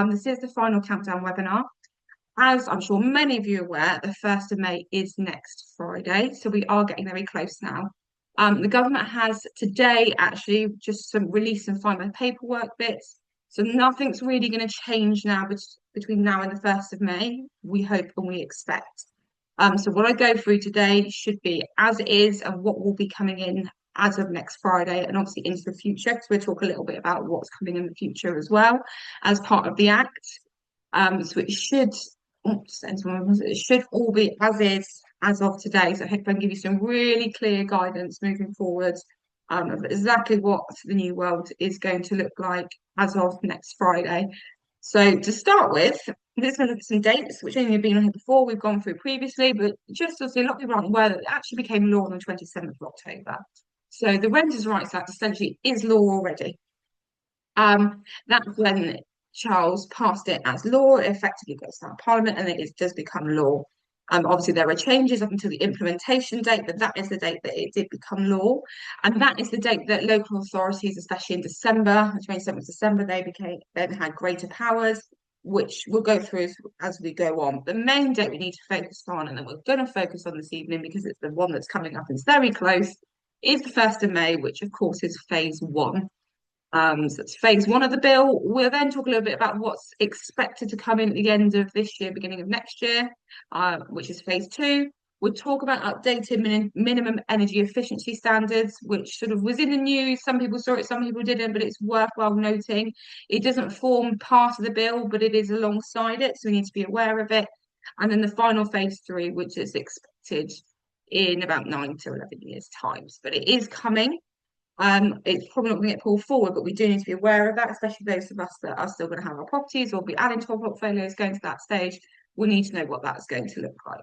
This is the final countdown webinar. As I'm sure many of you are aware, the 1st of May is next Friday, so we are getting very close now. The government has today actually just released some final paperwork bits, so nothing's really going to change now between now and the 1st of May, we hope and we expect. So what I go through today should be as it is and what will be coming in as of next Friday and obviously into the future, because we'll talk a little bit about what's coming in the future as well as part of the Act. So it should all be as is as of today. So I hope I can give you some really clear guidance moving forward of exactly what the new world is going to look like as of next Friday. So to start with, there's going to be some dates which only have been on here before, we've gone through previously, but just as a lot of people aren't aware that it actually became law on the 27th of October. So the Renters' Rights Act essentially is law already. That's when Charles passed it as law, it effectively goes to Parliament and it does become law. Obviously, there are changes up until the implementation date, but that is the date that it did become law. And that is the date that local authorities, especially in December, the 27th of December, they had greater powers, which we'll go through as we go on. The main date we need to focus on, and that we're going to focus on this evening because it's the one that's coming up and it's very close, is the 1st of May, which of course is phase one. So that's phase one of the bill. We'll then talk a little bit about what's expected to come in at the end of this year, beginning of next year, which is phase two. We'll talk about updated minimum energy efficiency standards, which sort of was in the news. Some people saw it, some people didn't, but it's worthwhile noting. It doesn't form part of the bill, but it is alongside it, so we need to be aware of it. And then the final phase three, which is expected in about 9 to 11 years' time. But it is coming. It's probably not going to get pulled forward, but we do need to be aware of that, especially those of us that are still going to have our properties or be adding to our portfolios going to that stage. We need to know what that's going to look like.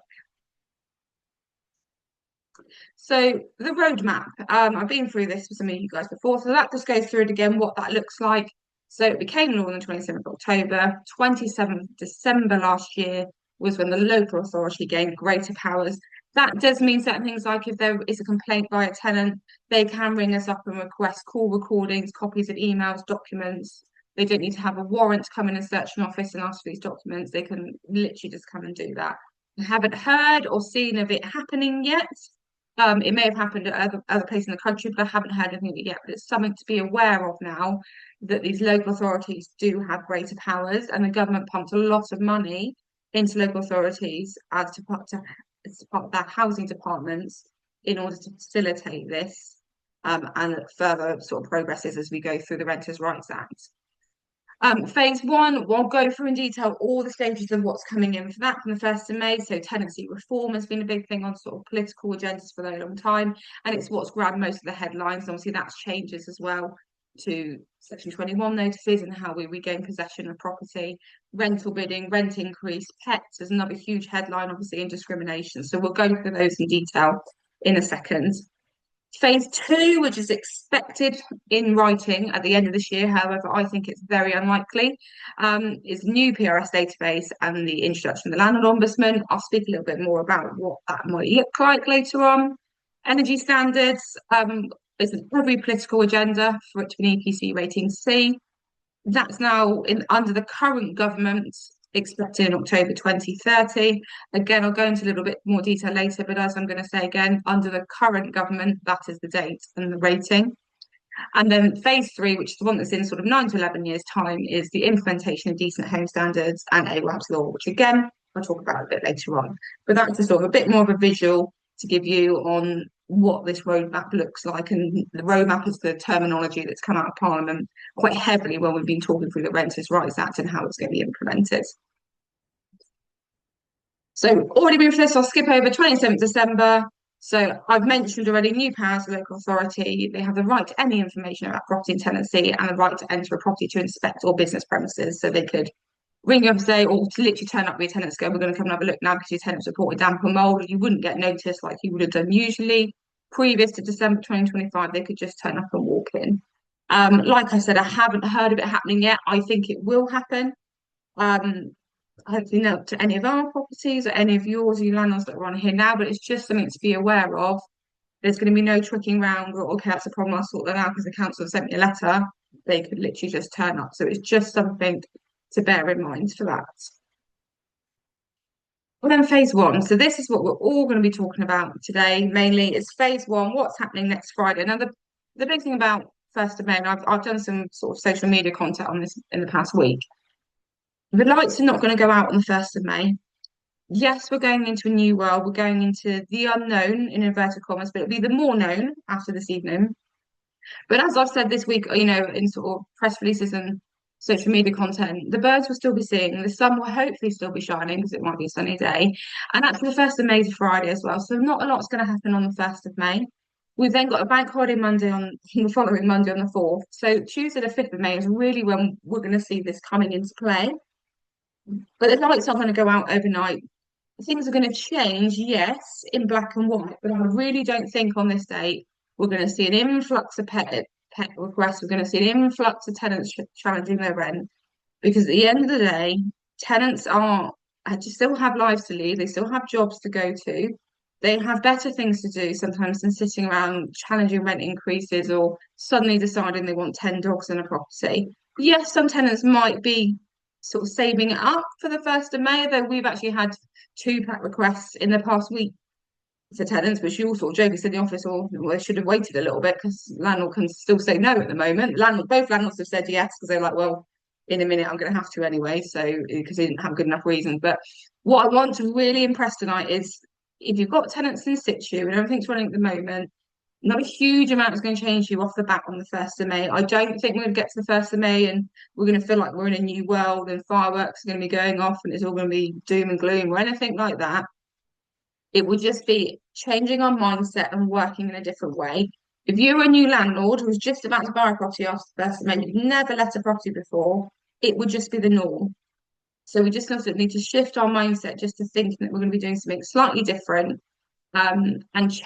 So the roadmap, I've been through this with some of you guys before, so that just goes through it again, what that looks like. So it became law on the 27th of October, 27th of December last year was when the local authority gained greater powers. That does mean certain things like if there is a complaint by a tenant, they can ring us up and request call recordings, copies of emails, documents. They don't need to have a warrant to come in and search an office and ask for these documents. They can literally just come and do that. I haven't heard or seen of it happening yet. It may have happened at other places in the country, but I haven't heard anything yet. But it's something to be aware of now that these local authorities do have greater powers, and the government pumped a lot of money into local authorities as part of their housing departments in order to facilitate this and further sort of progresses as we go through the Renters' Rights Act. Phase one, we'll go through in detail all the stages of what's coming in for that from the 1st of May. So tenancy reform has been a big thing on sort of political agendas for a long time, and it's what's grabbed most of the headlines. Obviously, that's changes as well to Section 21 notices and how we regain possession of property, rental bidding, rent increase, pets is another huge headline, obviously, and discrimination. So we'll go through those in detail in a second. Phase two, which is expected in writing at the end of this year, however, I think it's very unlikely, is new PRS database and the introduction of the landlord ombudsman. I'll speak a little bit more about what that might look like later on. Energy standards is every political agenda for it to be an EPC rating C. That's now under the current government, expected in October 2030. Again, I'll go into a little bit more detail later, but as I'm going to say again, under the current government, that is the date and the rating. And then phase three, which is the one that's in sort of 9 to 11 years' time, is the implementation of decent home standards and AWAB's law, which again, I'll talk about a bit later on. But that's a sort of a bit more of a visual to give you on what this roadmap looks like. And the roadmap is the terminology that's come out of Parliament quite heavily when we've been talking through the Renters' Rights Act and how it's going to be implemented. So already been through this, I'll skip over 27th December. So I've mentioned already new powers of local authority. They have the right to any information about property and tenancy and the right to enter a property to inspect all business premises. So they could ring you up and say, or to literally turn up with your tenants, go, we're going to come and have a look now because your tenants reported damp or mold. You wouldn't get notice like you would have done usually. Previous to December 2025, they could just turn up and walk in. Like I said, I haven't heard of it happening yet. I think it will happen. Hopefully not to any of our properties or any of yours, you landlords that are on here now, but it's just something to be aware of. There's going to be no tricking around or, okay, that's a problem, I'll sort that out because the council sent me a letter. They could literally just turn up. So it's just something to bear in mind for that. Well, then phase one. So this is what we're all going to be talking about today. Mainly, is phase one. What's happening next Friday? Now, the big thing about 1st of May, and I've done some sort of social media content on this in the past week. The lights are not going to go out on the 1st of May. Yes, we're going into a new world. We're going into the unknown in inverted commas, but it'll be the more known after this evening. But as I've said this week, in sort of press releases and social media content, the birds will still be singing, the sun will hopefully still be shining because it might be a sunny day. And actually, the 1st of May is Friday as well. So, not a lot's going to happen on the 1st of May. We've then got a bank holiday Monday on the following Monday on the 4th. So, Tuesday, the 5th of May is really when we're going to see this coming into play. But the lights aren't going to go out overnight. Things are going to change, yes, in black and white, but I really don't think on this date we're going to see an influx of pet requests. We're going to see an influx of tenants challenging their rent because at the end of the day, tenants are just still have lives to lead. They still have jobs to go to. They have better things to do sometimes than sitting around challenging rent increases or suddenly deciding they want 10 dogs in a property. Yes, some tenants might be sort of saving it up for the 1st of May, though we've actually had two pet requests in the past week for tenants, which you all sort of jokingly said in the office, or well, they should have waited a little bit because landlord can still say no at the moment. Both landlords have said yes because they're like, well, in a minute I'm going to have to anyway, so because they didn't have good enough reasons. But what I want to really impress tonight is if you've got tenants in situ and everything's running at the moment, not a huge amount is going to change you off the bat on the 1st of May. I don't think we're going to get to the 1st of May and we're going to feel like we're in a new world and fireworks are going to be going off and it's all going to be doom and gloom or anything like that. It would just be changing our mindset and working in a different way. If you're a new landlord who's just about to buy a property after the 1st of May, you've never let a property before, it would just be the norm. So we just need to shift our mindset just to thinking that we're going to be doing something slightly different and just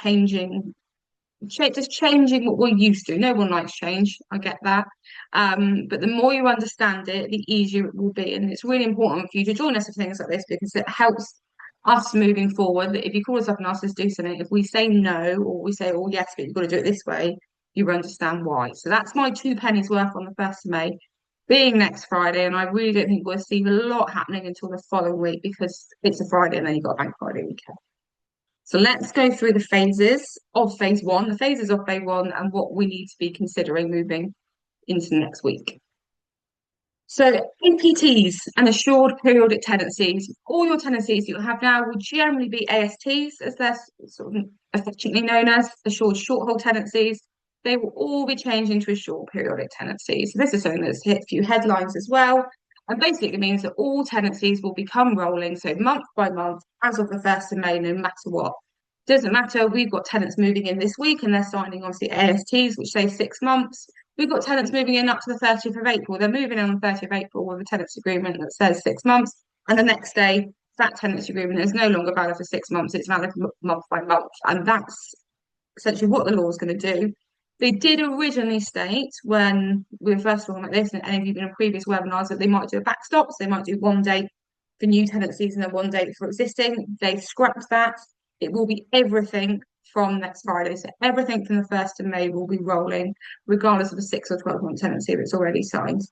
changing what we're used to. No one likes change, I get that. But the more you understand it, the easier it will be. And it's really important for you to join us for things like this because it helps us moving forward. That if you call us up and ask us to do something, if we say no or we say, oh, yes, but you've got to do it this way, you understand why. So that's my 2 pennies worth on the 1st of May, being next Friday. And I really don't think we'll see a lot happening until the following week because it's a Friday and then you've got a bank holiday weekend. So let's go through the phases of phase one, the phases of phase one, and what we need to be considering moving into next week. So APTs and assured periodic tenancies, all your tenancies you have now will generally be ASTs, as they're sort of affectionately known as, assured short hold tenancies. They will all be changing to assured periodic tenancies. So this is something that's hit a few headlines as well. And basically means that all tenancies will become rolling, so month by month, as of the 1st of May, no matter what. Doesn't matter, we've got tenants moving in this week and they're signing obviously ASTs, which say 6 months. We've got tenants moving in up to the 30th of April. They're moving in on the 30th of April with a tenancy agreement that says 6 months. And the next day, that tenancy agreement is no longer valid for 6 months, it's valid month by month. And that's essentially what the law is going to do. They did originally state when we were first talking about this, and any of you in previous webinars, that they might do a backstop, so they might do one date for new tenancies and then one date for existing. They scrapped that. It will be everything from next Friday. So everything from the 1st of May will be rolling, regardless of a 6 or 12-month tenancy that's already signed.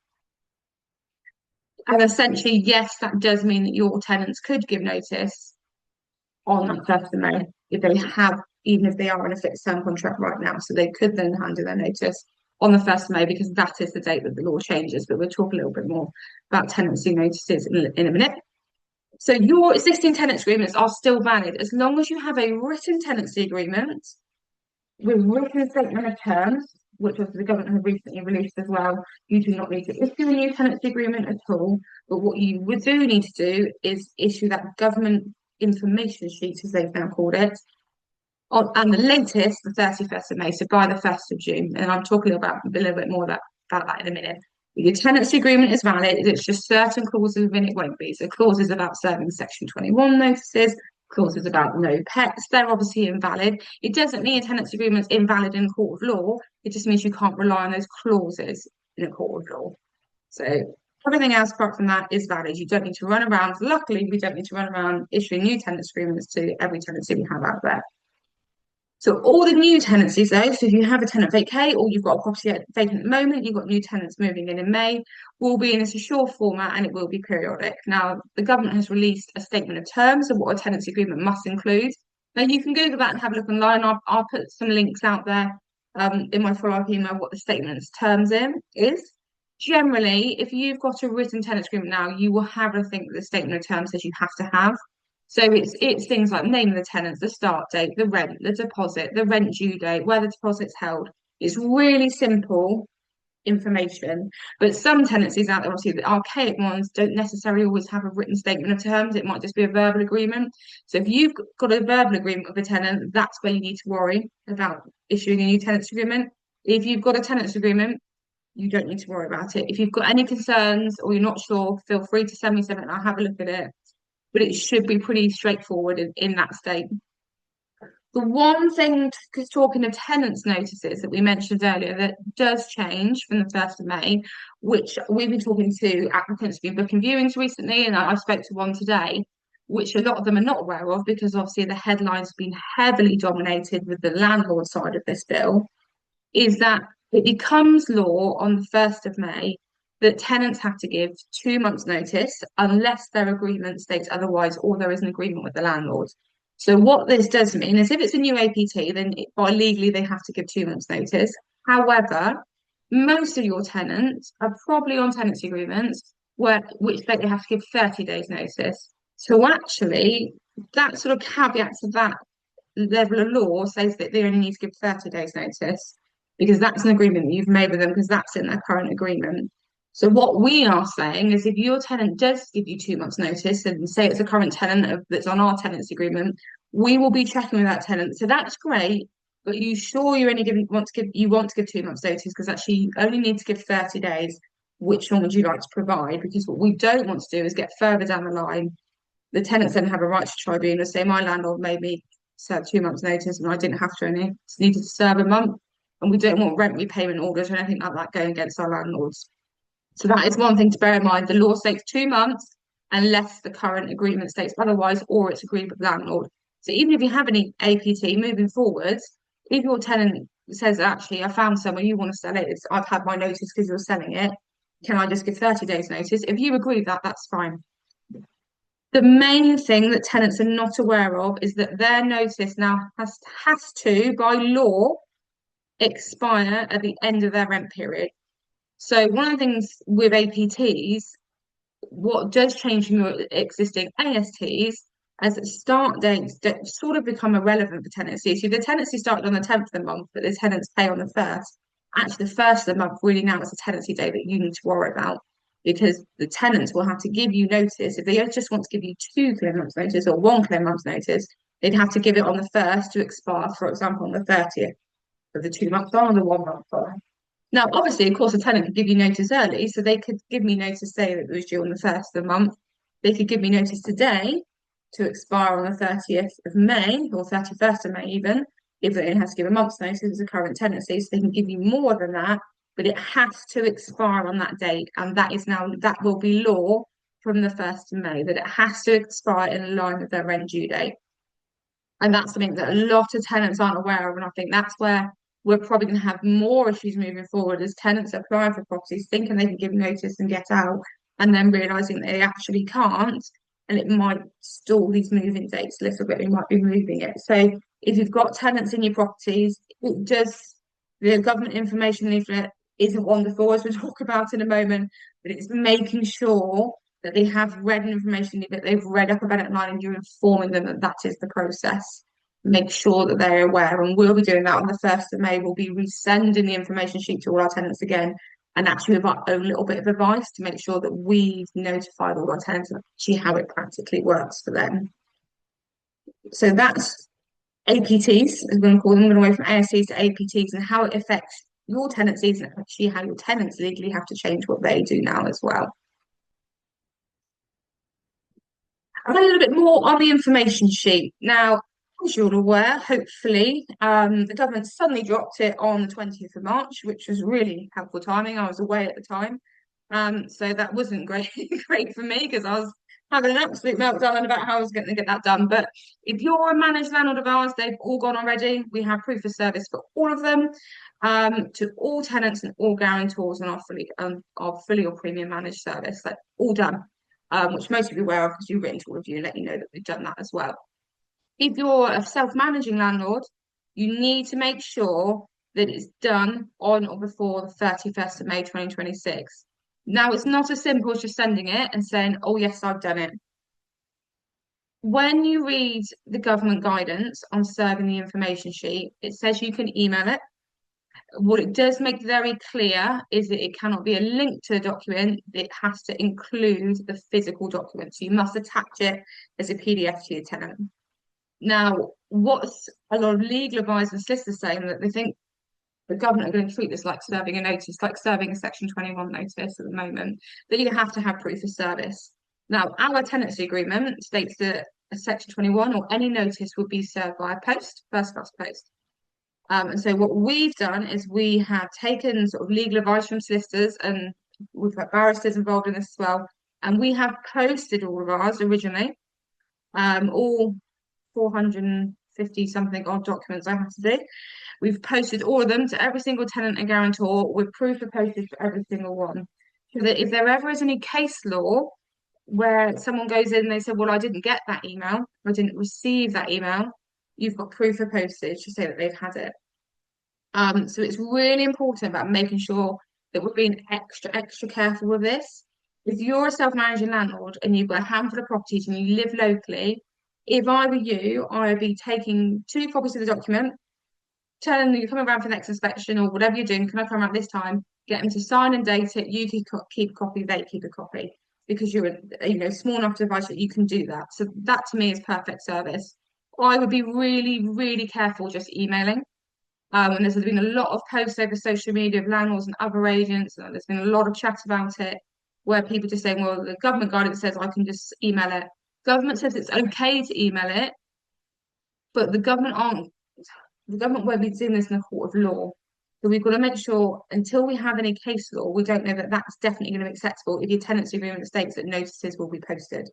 And essentially, yes, that does mean that your tenants could give notice on that 1st of May if they have, even if they are in a fixed term contract right now. So they could then hand in their notice on the 1st of May because that is the date that the law changes. But we'll talk a little bit more about tenancy notices in a minute. So your existing tenancy agreements are still valid as long as you have a written tenancy agreement with written statement of terms, which the government have recently released as well. You do not need to issue a new tenancy agreement at all. But what you would do need to do is issue that government information sheet, as they've now called it, and the latest, the 31st of May, so by the 1st of June. And I'm talking about a little bit more about that in a minute. Your tenancy agreement is valid, it's just certain clauses within it won't be. So clauses about serving Section 21 notices, clauses about no pets, they're obviously invalid. It doesn't mean a tenancy agreement is invalid in a court of law, it just means you can't rely on those clauses in a court of law. So everything else apart from that is valid. You don't need to run around, luckily we don't need to run around issuing new tenancy agreements to every tenancy we have out there. So all the new tenancies though, so if you have a tenant vacate or you've got a property vacant at the moment, you've got new tenants moving in May, will be in a secure format and it will be periodic. Now, the government has released a statement of terms of what a tenancy agreement must include. Now, you can Google that and have a look online. I'll put some links out there in my follow-up email what the statement of terms is. Generally, if you've got a written tenancy agreement now, you will have everything that the statement of terms says you have to have. So it's things like name of the tenants, the start date, the rent, the deposit, the rent due date, where the deposit's held. It's really simple information. But some tenancies out there, obviously the archaic ones, don't necessarily always have a written statement of terms. It might just be a verbal agreement. So if you've got a verbal agreement with a tenant, that's where you need to worry about issuing a new tenancy agreement. If you've got a tenancy agreement, you don't need to worry about it. If you've got any concerns or you're not sure, feel free to send me something and I'll have a look at it, but it should be pretty straightforward in that state. The one thing, because talking of tenants' notices that we mentioned earlier, that does change from the 1st of May, which we've been talking to applicants who've been booking viewings recently, and I spoke to one today, which a lot of them are not aware of because obviously the headlines have been heavily dominated with the landlord side of this bill, is that it becomes law on the 1st of May that tenants have to give 2 months' notice unless their agreement states otherwise or there is an agreement with the landlord. So what this does mean is if it's a new APT, then by legally they have to give 2 months' notice. However, most of your tenants are probably on tenancy agreements which state they have to give 30 days notice. So actually, that sort of caveat to that level of law says that they only need to give 30 days notice because that's an agreement that you've made with them because that's in their current agreement. So what we are saying is if your tenant does give you 2 months notice and say it's a current tenant that's on our tenancy agreement, we will be checking with that tenant. So that's great, but you sure you only want to give 2 months notice because actually you only need to give 30 days. Which one would you like to provide? Because what we don't want to do is get further down the line. The tenants then have a right to tribunal, say my landlord made me serve 2 months notice and I didn't have to only needed to serve a month. And we don't want rent repayment orders or anything like that going against our landlords. So that is one thing to bear in mind. The law states 2 months unless the current agreement states otherwise or it's agreed with the landlord. So even if you have any APT moving forwards, if your tenant says, actually, I found somewhere you want to sell it, I've had my notice because you're selling it, can I just give 30 days notice? If you agree with that, that's fine. The main thing that tenants are not aware of is that their notice now has to, by law, expire at the end of their rent period. So one of the things with APTs, what does change from your existing ASTs as start dates that sort of become irrelevant for tenancy. So if the tenancy started on the 10th of the month, but the tenants pay on the 1st, actually the 1st of the month really now is a tenancy day that you need to worry about because the tenants will have to give you notice. If they just want to give you 2 clear months notice or 1 clear month's notice, they'd have to give it on the 1st to expire, for example, on the 30th of the 2 months on or the 1 month on. Now, obviously, of course, a tenant could give you notice early, so they could give me notice, say that it was due on the 1st of the month. They could give me notice today to expire on the 30th of May or 31st of May even, if they only have to give a month's notice as a current tenancy, so they can give you more than that, but it has to expire on that date, and that will be law from the 1st of May, that it has to expire in line with their rent due date. And that's something that a lot of tenants aren't aware of. And I think that's where we're probably going to have more issues moving forward as tenants applying for properties, thinking they can give notice and get out, and then realizing they actually can't. And it might stall these moving dates a little bit. They might be moving it. So if you've got tenants in your properties, the government information leaflet isn't wonderful, as we'll talk about in a moment, but it's making sure that they have read information that they've read up about it online and you're informing them that that is the process. Make sure that they're aware, and we'll be doing that on the 1st of May. We'll be resending the information sheet to all our tenants again, and actually with our own little bit of advice to make sure that we've notified all our tenants of actually how it practically works for them. So that's APTs, as we're going to call them. We're going away from ASCs to APTs and how it affects your tenancies and actually how your tenants legally have to change what they do now as well. A little bit more on the information sheet. Now, as you're aware, hopefully, the government suddenly dropped it on the 20th of March, which was really helpful timing. I was away at the time. So that wasn't great for me because I was having an absolute meltdown about how I was going to get that done. But if you're a managed landlord of ours, they've all gone already. We have proof of service for all of them, to all tenants and all guarantors on our fully or premium managed service. Like all done, which most of you are aware of because you've written to all of you and let you know that we've done that as well. If you're a self-managing landlord, you need to make sure that it's done on or before the 31st of May 2026. Now, it's not as simple as just sending it and saying, oh, yes, I've done it. When you read the government guidance on serving the information sheet, it says you can email it. What it does make very clear is that it cannot be a link to the document, it has to include the physical document. So you must attach it as a PDF to your tenant. Now, what's a lot of legal advisors and solicitors saying that they think the government are going to treat this like serving a notice, like serving a Section 21 notice at the moment, that you have to have proof of service. Now, our tenancy agreement states that a Section 21 or any notice will be served by post, first class post. And so what we've done is we have taken sort of legal advice from solicitors and we've got barristers involved in this as well. And we have posted all of ours originally, all 450 something odd documents I have to do. We've posted all of them to every single tenant and guarantor with proof of postage for every single one. So that if there ever is any case law where someone goes in and they say, well, I didn't get that email, I didn't receive that email, you've got proof of postage to say that they've had it. So it's really important about making sure that we're being extra careful with this. If you're a self-managing landlord and you've got a handful of properties and you live locally, if I were you, I would be taking 2 copies of the document, telling them you're coming around for the next inspection or whatever you're doing, can I come around this time? Get them to sign and date it. You keep a copy, they keep a copy because you're small enough device that you can do that. So that to me is perfect service. I would be really, really careful just emailing. And there's been a lot of posts over social media of landlords and other agents, and there's been a lot of chat about it where people just saying, well, the government guidance says I can just email it. Government says it's okay to email it, but the government won't be doing this in a court of law. So we've got to make sure until we have any case law, we don't know that that's definitely going to be acceptable if your tenancy agreement states that notices will be posted.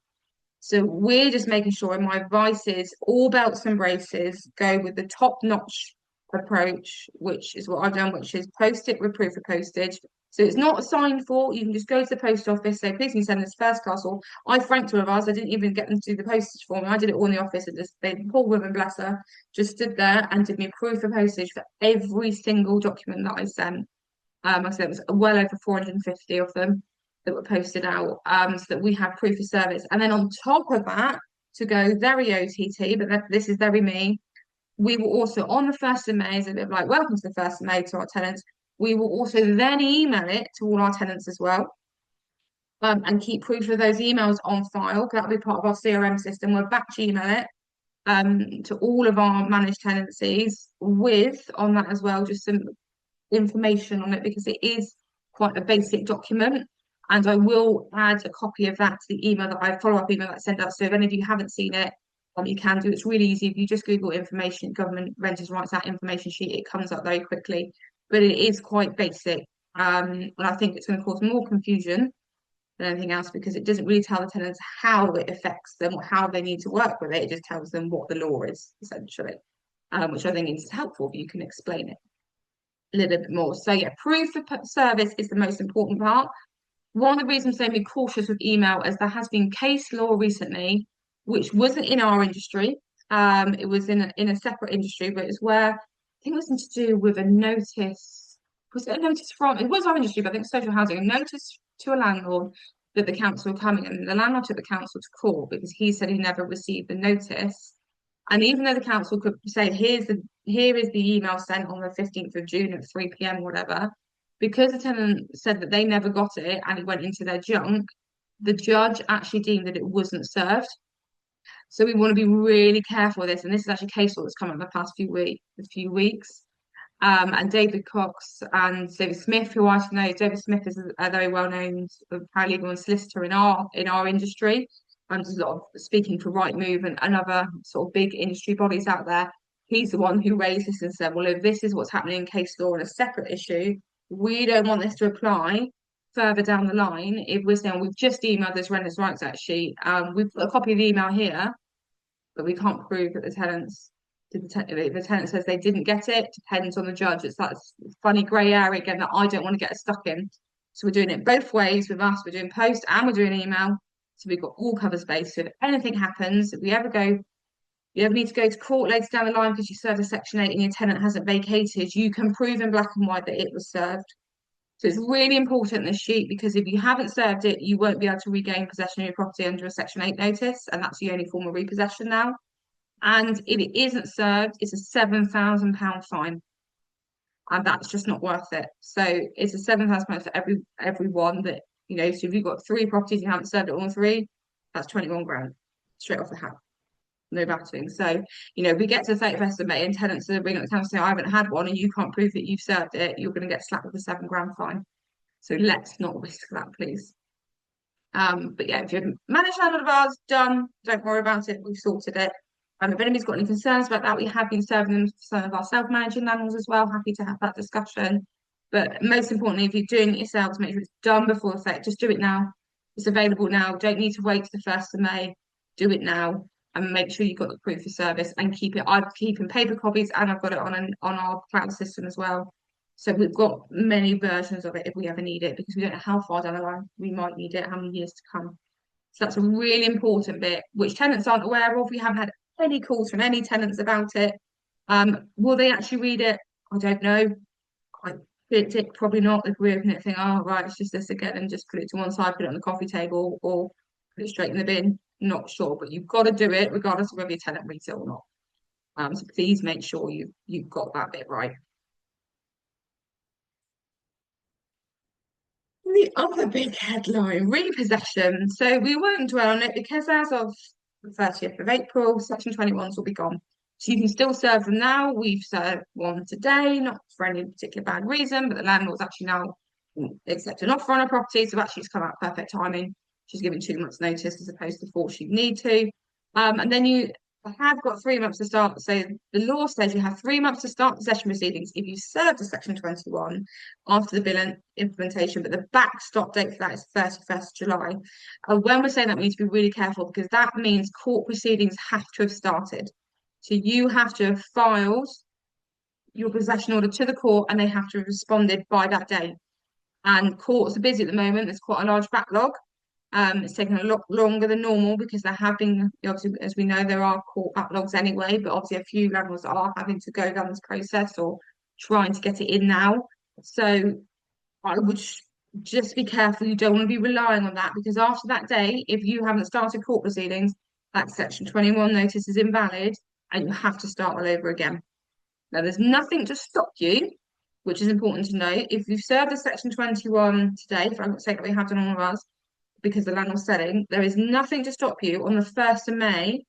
So we're just making sure, and my advice is all belts and braces, go with the top-notch approach, which is what I've done, which is post it with proof of postage. So it's not signed for. You can just go to the post office, say, please can you send this first class, or I franked all of ours. I didn't even get them to do the postage for me. I did it all in the office, and just the poor woman, bless her, just stood there and did me proof of postage for every single document that I sent. I said it was well over 450 of them that were posted out, so that we have proof of service. And then on top of that, to go very OTT, but this is very me, we will also, on the 1st of May, as a bit of like, welcome to the 1st of May to our tenants, we will also then email it to all our tenants as well, and keep proof of those emails on file. That'll be part of our CRM system. We'll batch email it to all of our managed tenancies with, on that as well, just some information on it because it is quite a basic document. And I will add a copy of that to the email that I follow up email that I send out. So if any of you haven't seen it, you can do. It's really easy. If you just Google information, government renters rights act information sheet, it comes up very quickly. But it is quite basic. And I think it's going to cause more confusion than anything else because it doesn't really tell the tenants how it affects them or how they need to work with it. It just tells them what the law is, essentially, which I think is helpful if you can explain it a little bit more. So yeah, proof of service is the most important part. One of the reasons I'm saying be cautious with email is there has been case law recently, which wasn't in our industry. It was in a separate industry, but it's where I think it was to do with a notice. Was it a notice from? It was our industry, but I think social housing. A notice to a landlord that the council were coming, and the landlord took the council to court because he said he never received the notice. And even though the council could say, here is the email sent on the 15th of June at 3 p.m. whatever, because the tenant said that they never got it and it went into their junk, the judge actually deemed that it wasn't served. So we want to be really careful with this. And this is actually a case law that's come up in the past few weeks. And David Cox and David Smith, who I know, David Smith is a very well-known paralegal and solicitor in our industry. And there's a lot of speaking for Right Move and other sort of big industry bodies out there. He's the one who raised this and said, well, if this is what's happening in case law on a separate issue, we don't want this to apply further down the line, if we're saying we've just emailed this renters' rights act sheet, we've got a copy of the email here, but we can't prove that the tenant says they didn't get it, depends on the judge. It's that funny grey area again that I don't want to get us stuck in. So we're doing it both ways with us. We're doing post and we're doing email. So we've got all cover space. So if anything happens, if we ever go, you ever need to go to court later down the line because you served a Section 8 and your tenant hasn't vacated, you can prove in black and white that it was served. So it's really important, this sheet, because if you haven't served it, you won't be able to regain possession of your property under a Section 8 notice, and that's the only form of repossession now. And if it isn't served, it's a £7,000 fine, and that's just not worth it. So it's a £7,000 for everyone that, you know. So if you've got three properties and you haven't served it all three, that's 21 grand straight off the hat, no batting. So, you know, if we get to the 31st of May and tenants are bringing up the council saying, I haven't had one, and you can't prove that you've served it, you're going to get slapped with a £7 grand fine. So let's not risk that, please. But yeah, if you've managed landlord of ours, done, don't worry about it, we've sorted it. If anybody's got any concerns about that, we have been serving them for some of our self-managing landlords as well. Happy to have that discussion. But most importantly, if you're doing it yourselves, make sure it's done before the fact. Just do it now. It's available now. Don't need to wait to the 1st of May. Do it now and make sure you've got the proof of service and keep it. I keep in paper copies and I've got it on our cloud system as well. So we've got many versions of it if we ever need it, because we don't know how far down the line we might need it, how many years to come. So that's a really important bit, which tenants aren't aware of. We haven't had any calls from any tenants about it. Will they actually read it? I don't know. I predict it probably not. If we open it and think, oh, right, it's just this again, and just put it to one side, put it on the coffee table, or put it straight in the bin. Not sure, but you've got to do it regardless of whether your tenant reads it or not. So please make sure you've got that bit right. The other big headline, repossession. So we won't dwell on it because as of the 30th of April, Section 21s will be gone. So you can still serve them now. We've served one today, not for any particular bad reason, but the landlord's actually now accepted an offer on a property. So actually it's come out perfect timing. She's given 2 months notice as opposed to four she'd need to. And then you have got 3 months to start. So the law says you have 3 months to start possession proceedings if you served a Section 21 after the bill implementation, but the backstop date for that is 31st July. When we're saying that, we need to be really careful because that means court proceedings have to have started. So you have to have filed your possession order to the court and they have to have responded by that date. And courts are busy at the moment. There's quite a large backlog. It's taken a lot longer than normal because there have been, obviously, as we know, there are court backlogs anyway, but obviously a few landlords are having to go down this process or trying to get it in now. So I would just be careful. You don't want to be relying on that because after that day, if you haven't started court proceedings, that Section 21 notice is invalid and you have to start all over again. Now, there's nothing to stop you, which is important to note. If you've served a Section 21 today, for argument's sake, that we have done all of us, because the landlord's selling, there is nothing to stop you on the 1st of May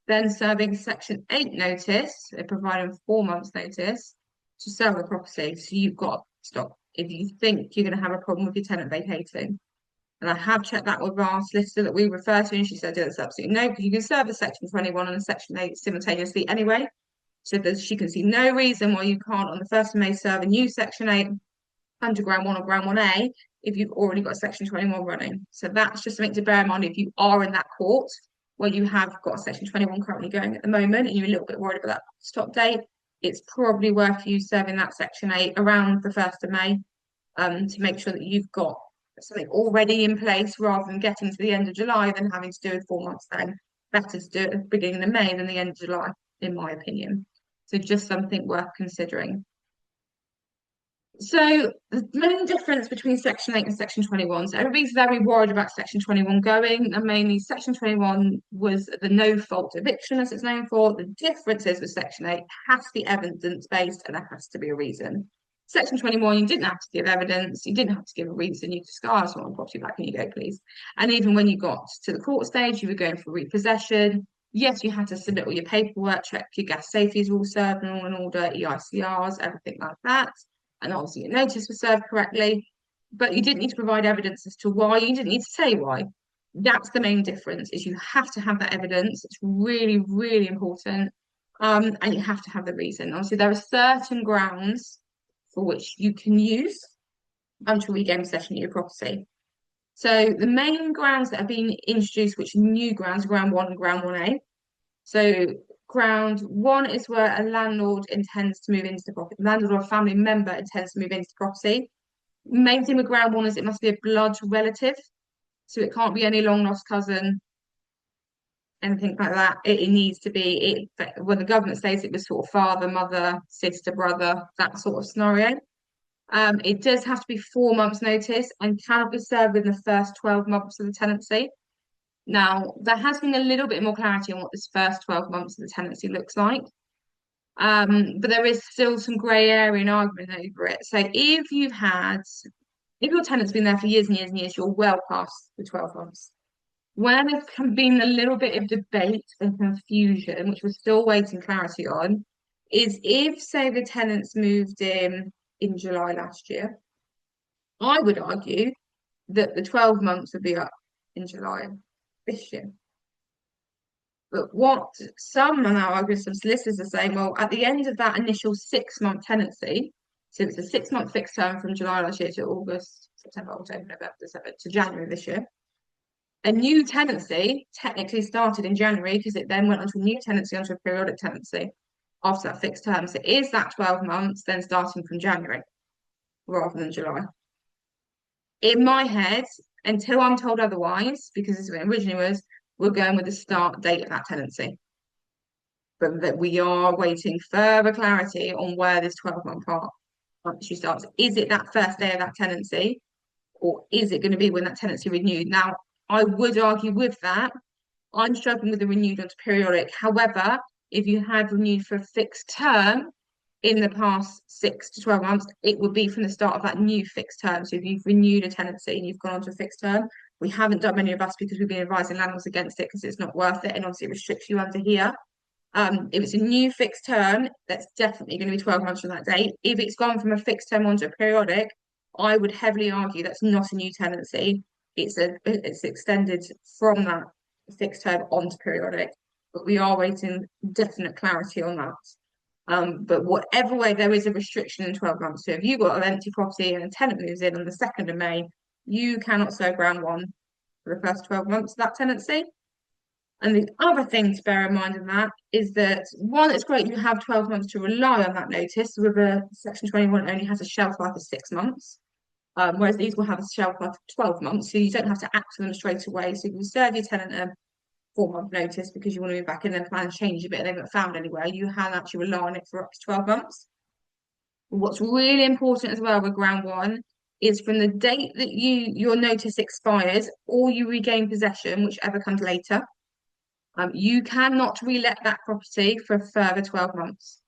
then serving Section 8 notice, providing 4 months notice to sell the property. So you've got to stop if you think you're going to have a problem with your tenant vacating. And I have checked that with our solicitor that we refer to, and she said that's absolutely no, because you can serve a Section 21 and a Section 8 simultaneously anyway. So she can see no reason why you can't on the 1st of May serve a new Section 8 under Ground 1 or Ground 1A if you've already got Section 21 running. So that's just something to bear in mind if you are in that court where you have got a Section 21 currently going at the moment and you're a little bit worried about that stop date. It's probably worth you serving that Section 8 around the 1st of May to make sure that you've got something already in place rather than getting to the end of July then having to do it 4 months then. Better to do it at the beginning of May than the end of July, in my opinion. So just something worth considering. So the main difference between Section 8 and Section 21. So everybody's very worried about Section 21 going, and mainly Section 21 was the no-fault eviction, as it's known for. The difference is with Section 8, it has to be evidence-based and there has to be a reason. Section 21, you didn't have to give evidence, you didn't have to give a reason, you just go, I just want my property back, can you go, please? And even when you got to the court stage, you were going for repossession. Yes, you had to submit all your paperwork, check your gas safety is all served and all in order, EICRs, everything like that. And obviously your notice was served correctly, but you didn't need to provide evidence as to why. You didn't need to say why. That's the main difference, is you have to have that evidence. It's really, really important. And you have to have the reason. Obviously, there are certain grounds for which you can use until we gain possession of your property. So the main grounds that have been introduced, which are new grounds, ground one and ground 1A. So ground one is where a landlord intends to move into the property. Landlord or a family member intends to move into the property. Main thing with ground one is it must be a blood relative. So it can't be any long lost cousin, anything like that. It needs to be when the government says it was sort of father, mother, sister, brother, that sort of scenario. It does have to be 4 months' notice and cannot be served within the first 12 months of the tenancy. Now, there has been a little bit more clarity on what this first 12 months of the tenancy looks like. But there is still some grey area and argument over it. So if your tenant's been there for years and years and years, you're well past the 12 months. Where there's been a little bit of debate and confusion, which we're still waiting clarity on, is if, say, the tenants moved in July last year, I would argue that the 12 months would be up in July this year. But what some are now arguing, some solicitors are saying, well, at the end of that initial 6-month tenancy, so it's a 6-month fixed term from July last year to August, September, October, November, December to January this year. A new tenancy technically started in January because it then went onto a new tenancy, onto a periodic tenancy after that fixed term. So is that 12 months then starting from January rather than July? In my head, until I'm told otherwise, because this is what it originally was, we're going with the start date of that tenancy. But that we are waiting further clarity on where this 12-month part actually starts. Is it that first day of that tenancy, or is it going to be when that tenancy renewed? Now, I would argue with that. I'm struggling with the renewed onto periodic. However, if you had renewed for a fixed term in the past 6 to 12 months, it would be from the start of that new fixed term. So if you've renewed a tenancy and you've gone on to a fixed term, we haven't done many of us because we've been advising landlords against it because it's not worth it, and obviously it restricts you under here. If it's a new fixed term, that's definitely going to be 12 months from that date. If it's gone from a fixed term onto a periodic, I would heavily argue that's not a new tenancy. It's extended from that fixed term onto periodic, but we are waiting definite clarity on that. But whatever way, there is a restriction in 12 months. So if you've got an empty property and a tenant moves in on the 2nd of May, you cannot serve ground one for the first 12 months of that tenancy. And the other thing to bear in mind in that is that one, it's great you have 12 months to rely on that notice. With a Section 21 only has a shelf life of 6 months, whereas these will have a shelf life of 12 months. So you don't have to act on them straight away. So you can serve your tenant a 4-month notice because you want to move back in and plan to change a bit and they haven't found anywhere. You can actually rely on it for up to 12 months. What's really important as well with ground one is from the date that your notice expires or you regain possession, whichever comes later, you cannot relet that property for a further 12 months.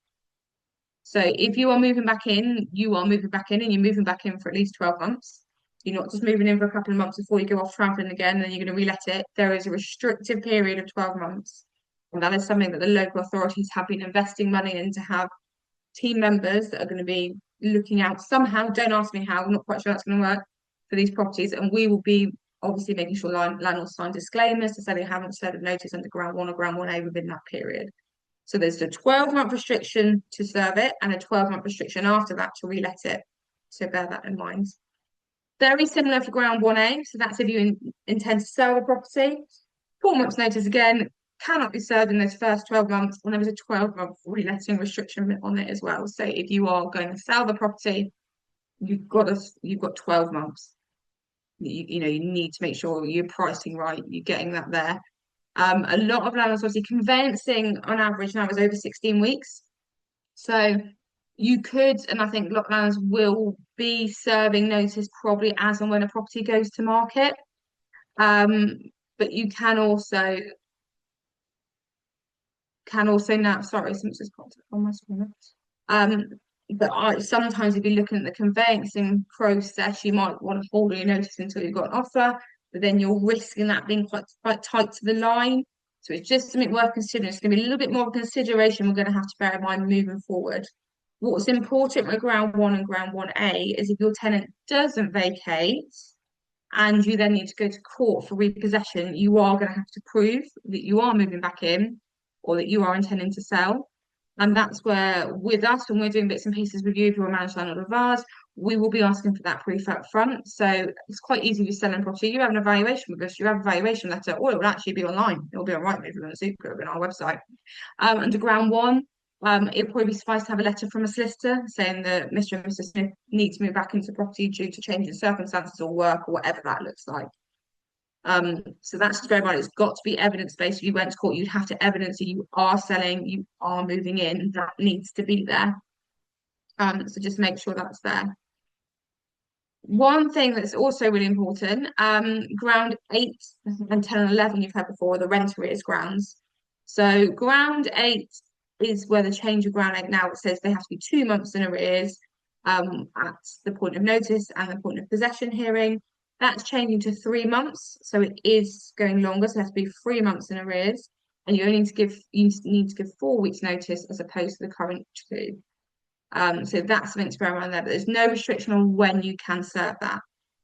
So if you are moving back in, you are moving back in and you're moving back in for at least 12 months. You're not just moving in for a couple of months before you go off traveling again and then you're going to relet it. There is a restrictive period of 12 months. And that is something that the local authorities have been investing money in to have team members that are going to be looking out somehow. Don't ask me how, I'm not quite sure that's going to work for these properties. And we will be obviously making sure landlords sign disclaimers to say they haven't served notice under ground one or ground 1A within that period. So there's a 12-month restriction to serve it and a 12-month restriction after that to relet it. So bear that in mind. Very similar for ground 1A. So that's if you intend to sell the property. 4 months notice again, cannot be served in those first 12 months, and there is a 12-month reletting restriction on it as well. So if you are going to sell the property, you've got 12 months. You need to make sure you're pricing right, you're getting that there. A lot of landlords obviously conveyancing on average now is over 16 weeks. So you could, and I think a lot of landlords will be serving notice probably as and when a property goes to market. But you can also now, sorry, something's just popped up on my screen. But sometimes if you're looking at the conveyancing process, you might want to hold your notice until you've got an offer, but then you're risking that being quite tight to the line. So it's just something worth considering. It's going to be a little bit more of a consideration we're going to have to bear in mind moving forward. What's important with ground one and ground 1A is if your tenant doesn't vacate and you then need to go to court for repossession, you are going to have to prove that you are moving back in or that you are intending to sell. And that's where, with us, when we're doing bits and pieces with you, if you're a managed landlord of ours, we will be asking for that proof up front. So it's quite easy to sell a property. You have an evaluation with us, you have a valuation letter, or it will actually be online. It will be on Rightmove and Super on our website. Under ground one, it'll probably suffice to have a letter from a solicitor saying that Mr. and Mrs. Smith need to move back into property due to changing circumstances or work or whatever that looks like. So that's to bear in mind. It's got to be evidence-based. If you went to court, you'd have to evidence that you are selling, you are moving in. That needs to be there. So just make sure that's there. One thing that's also really important, ground 8 and 10 and 11 you've had before, the rent arrears grounds. So ground 8 is where the change of ground 8 now, it says they have to be 2 months in arrears at the point of notice and the point of possession hearing. That's changing to 3 months, so it is going longer, so it has to be 3 months in arrears, and you only need to give 4 weeks notice as opposed to the current 2. So that's something to bear in mind there, but there's no restriction on when you can serve that.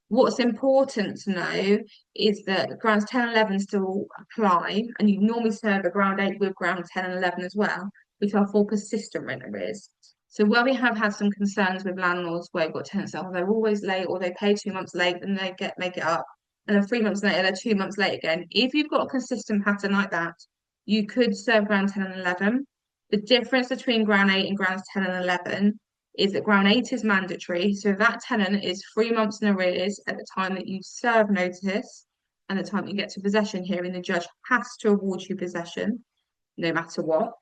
What's important to know is that grounds 10 and 11 still apply, and you normally serve a ground 8 with ground 10 and 11 as well, which are for persistent rent arrears. So where we have had some concerns with landlords where you've got tenants that they're always late or they pay 2 months late and they make it up, and then 3 months later they're 2 months late again. If you've got a consistent pattern like that, you could serve ground 10 and 11. The difference between ground 8 and grounds 10 and 11 is that ground 8 is mandatory. So that tenant is 3 months in arrears at the time that you serve notice and the time you get to possession hearing. The judge has to award you possession, no matter what.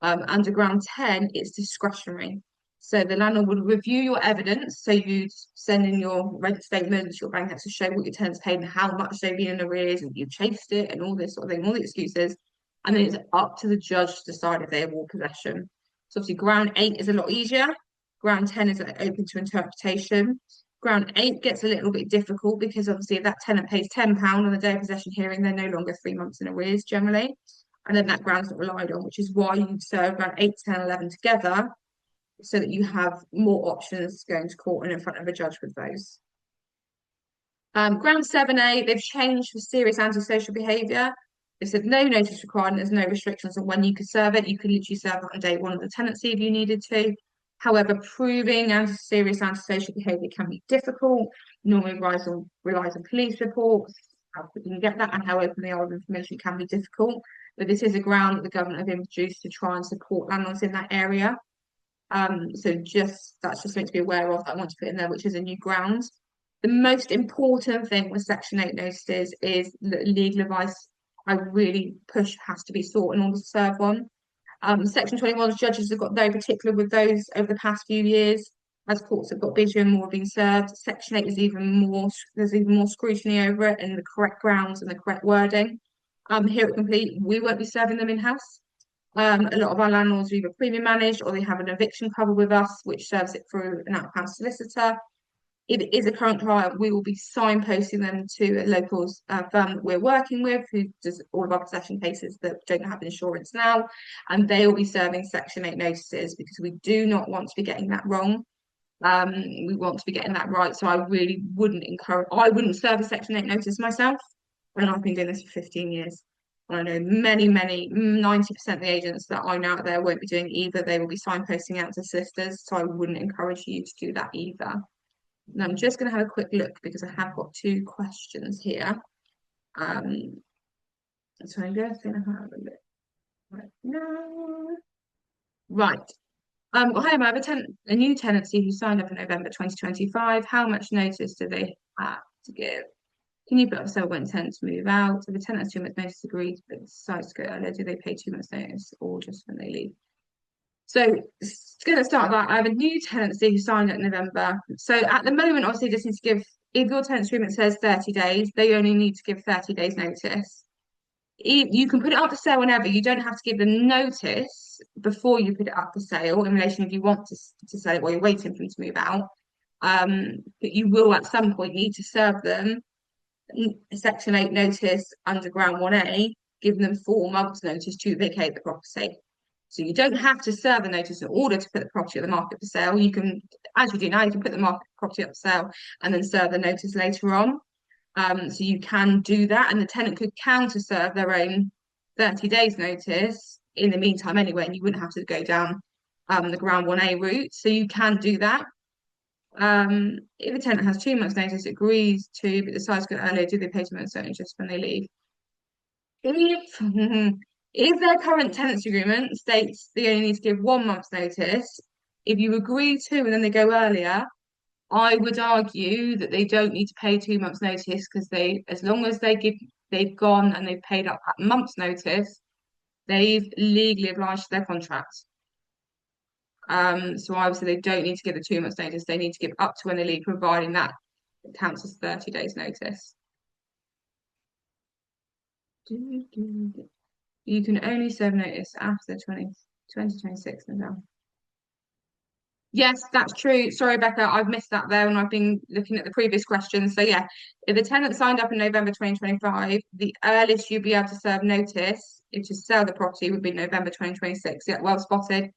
Under ground 10, it's discretionary. So the landlord would review your evidence. So you'd send in your rent statements, your bank accounts to show what your tenants paid and how much they've been in arrears, and you chased it and all this sort of thing, all the excuses. And then it's up to the judge to decide if they award possession. So obviously ground 8 is a lot easier. Ground 10 is open to interpretation. Ground 8 gets a little bit difficult because obviously if that tenant pays £10 on the day of possession hearing, they're no longer 3 months in arrears generally. And then that ground's not relied on, which is why you serve ground 8, 10, 11 together so that you have more options going to court and in front of a judge with those. Ground 7A, they've changed for serious antisocial behaviour. They said no notice required and there's no restrictions on when you could serve it. You could literally serve it on day 1 of the tenancy if you needed to. However, proving serious antisocial behaviour can be difficult. Normally relies on police reports, how quick you can get that, and how open they are with information can be difficult. But this is a ground that the government have introduced to try and support landlords in that area. So that's just something to be aware of that I want to put in there, which is a new ground. The most important thing with Section 8 notices is that legal advice I really push has to be sought in order to serve one. Section 21 judges have got very particular with those over the past few years. As courts have got busier and more being served, Section 8 is there's even more scrutiny over it and the correct grounds and the correct wording. Here at Complete, we won't be serving them in-house. A lot of our landlords are either premium managed or they have an eviction cover with us, which serves it through an out-of-house solicitor. If it is a current client, we will be signposting them to a local firm that we're working with who does all of our possession cases that don't have insurance now, and they will be serving Section 8 notices because we do not want to be getting that wrong. We want to be getting that right, so I really I wouldn't serve a Section 8 notice myself, and I've been doing this for 15 years. I know many, 90% of the agents that I know out there won't be doing either. They will be signposting out to solicitors, so I wouldn't encourage you to do that either. And I'm just going to have a quick look because I have got 2 questions here. So I'm just going to have a look right now. Right. Hi, I have a new tenancy who signed up in November 2025. How much notice do they have to give? Can you put up so when tenants move out? If the tenant has 2 months notice agreed, but decides to go earlier, do they pay 2 months notice or just when they leave? So it's going to start that I have a new tenancy who signed up in November. So at the moment, obviously, just need to give, if your tenancy agreement says 30 days, they only need to give 30 days notice. You can put it up for sale whenever. You don't have to give them notice before you put it up for sale in relation if you want to sell it while you're waiting for them to move out. But you will at some point need to serve them Section 8 notice under ground 1A, giving them 4 months notice to vacate the property. So you don't have to serve the notice in order to put the property on the market for sale. You can, as you do now, you can put the property up for sale and then serve the notice later on. So you can do that, and the tenant could counter serve their own 30 days notice in the meantime anyway, and you wouldn't have to go down the ground 1A route. So you can do that. If a tenant has 2 months' notice, agrees to, but decides to go earlier, do they pay 2 months' notice just when they leave? If, if their current tenancy agreement states they only need to give 1 month's notice, if you agree to and then they go earlier, I would argue that they don't need to pay 2 months' notice because as long as they've gone and they've paid up that month's notice, they've legally obliged to their contract. So obviously they don't need to give the 2 months' notice. They need to give up to when they leave, providing that it counts as 30 days notice. You can only serve notice after 2026 November. Yes, that's true. Sorry, Becca, I've missed that there when I've been looking at the previous questions. So yeah, if the tenant signed up in November 2025, the earliest you'd be able to serve notice if to sell the property would be November 2026. Yeah, well spotted.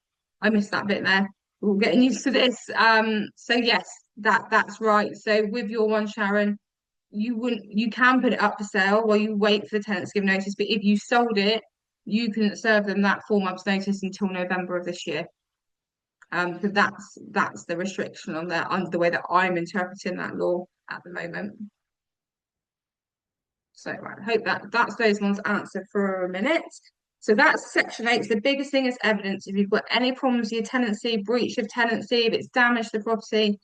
I missed that bit there. We're getting used to this. So yes, that's right. So with your one, Sharon, you can put it up for sale while you wait for the tenants to give notice. But if you sold it, you can serve them that 4 months notice until November of this year. Because that's the restriction on that, on the way that I'm interpreting that law at the moment. So right, I hope that's those ones answered for a minute. So that's section 8. So the biggest thing is evidence. If you've got any problems with your tenancy, breach of tenancy, if it's damaged the property,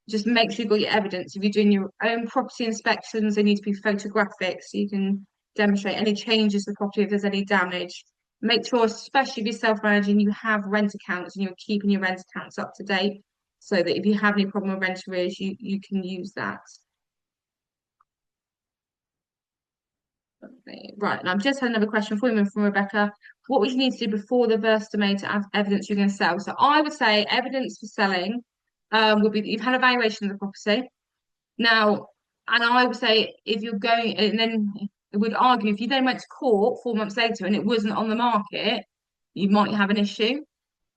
just make sure you've got your evidence. If you're doing your own property inspections, they need to be photographic so you can demonstrate any changes to the property if there's any damage. Make sure, especially if you're self-managing, you have rent accounts and you're keeping your rent accounts up to date so that if you have any problem with rent arrears, you can use that. Right, and I've just had another question for you from Rebecca. What would you need to do before the 1st of May to have evidence you're going to sell? So I would say evidence for selling would be that you've had a valuation of the property. Now, and I would say if you're going, and then it would argue if you then went to court 4 months later and it wasn't on the market, you might have an issue.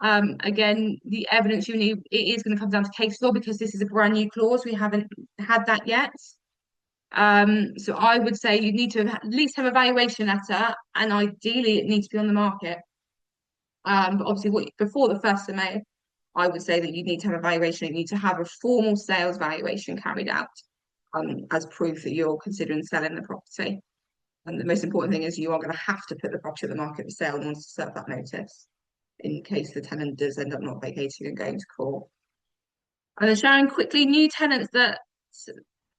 Again, the evidence you need, it is going to come down to case law because this is a brand new clause. We haven't had that yet. So I would say you need to at least have a valuation letter, and ideally it needs to be on the market. But obviously, before the 1st of May, I would say that you need to have a valuation. You need to have a formal sales valuation carried out as proof that you're considering selling the property. And the most important thing is you are going to have to put the property on the market for sale in order to serve that notice in case the tenant does end up not vacating and going to court. And then Sharon, quickly, new tenants that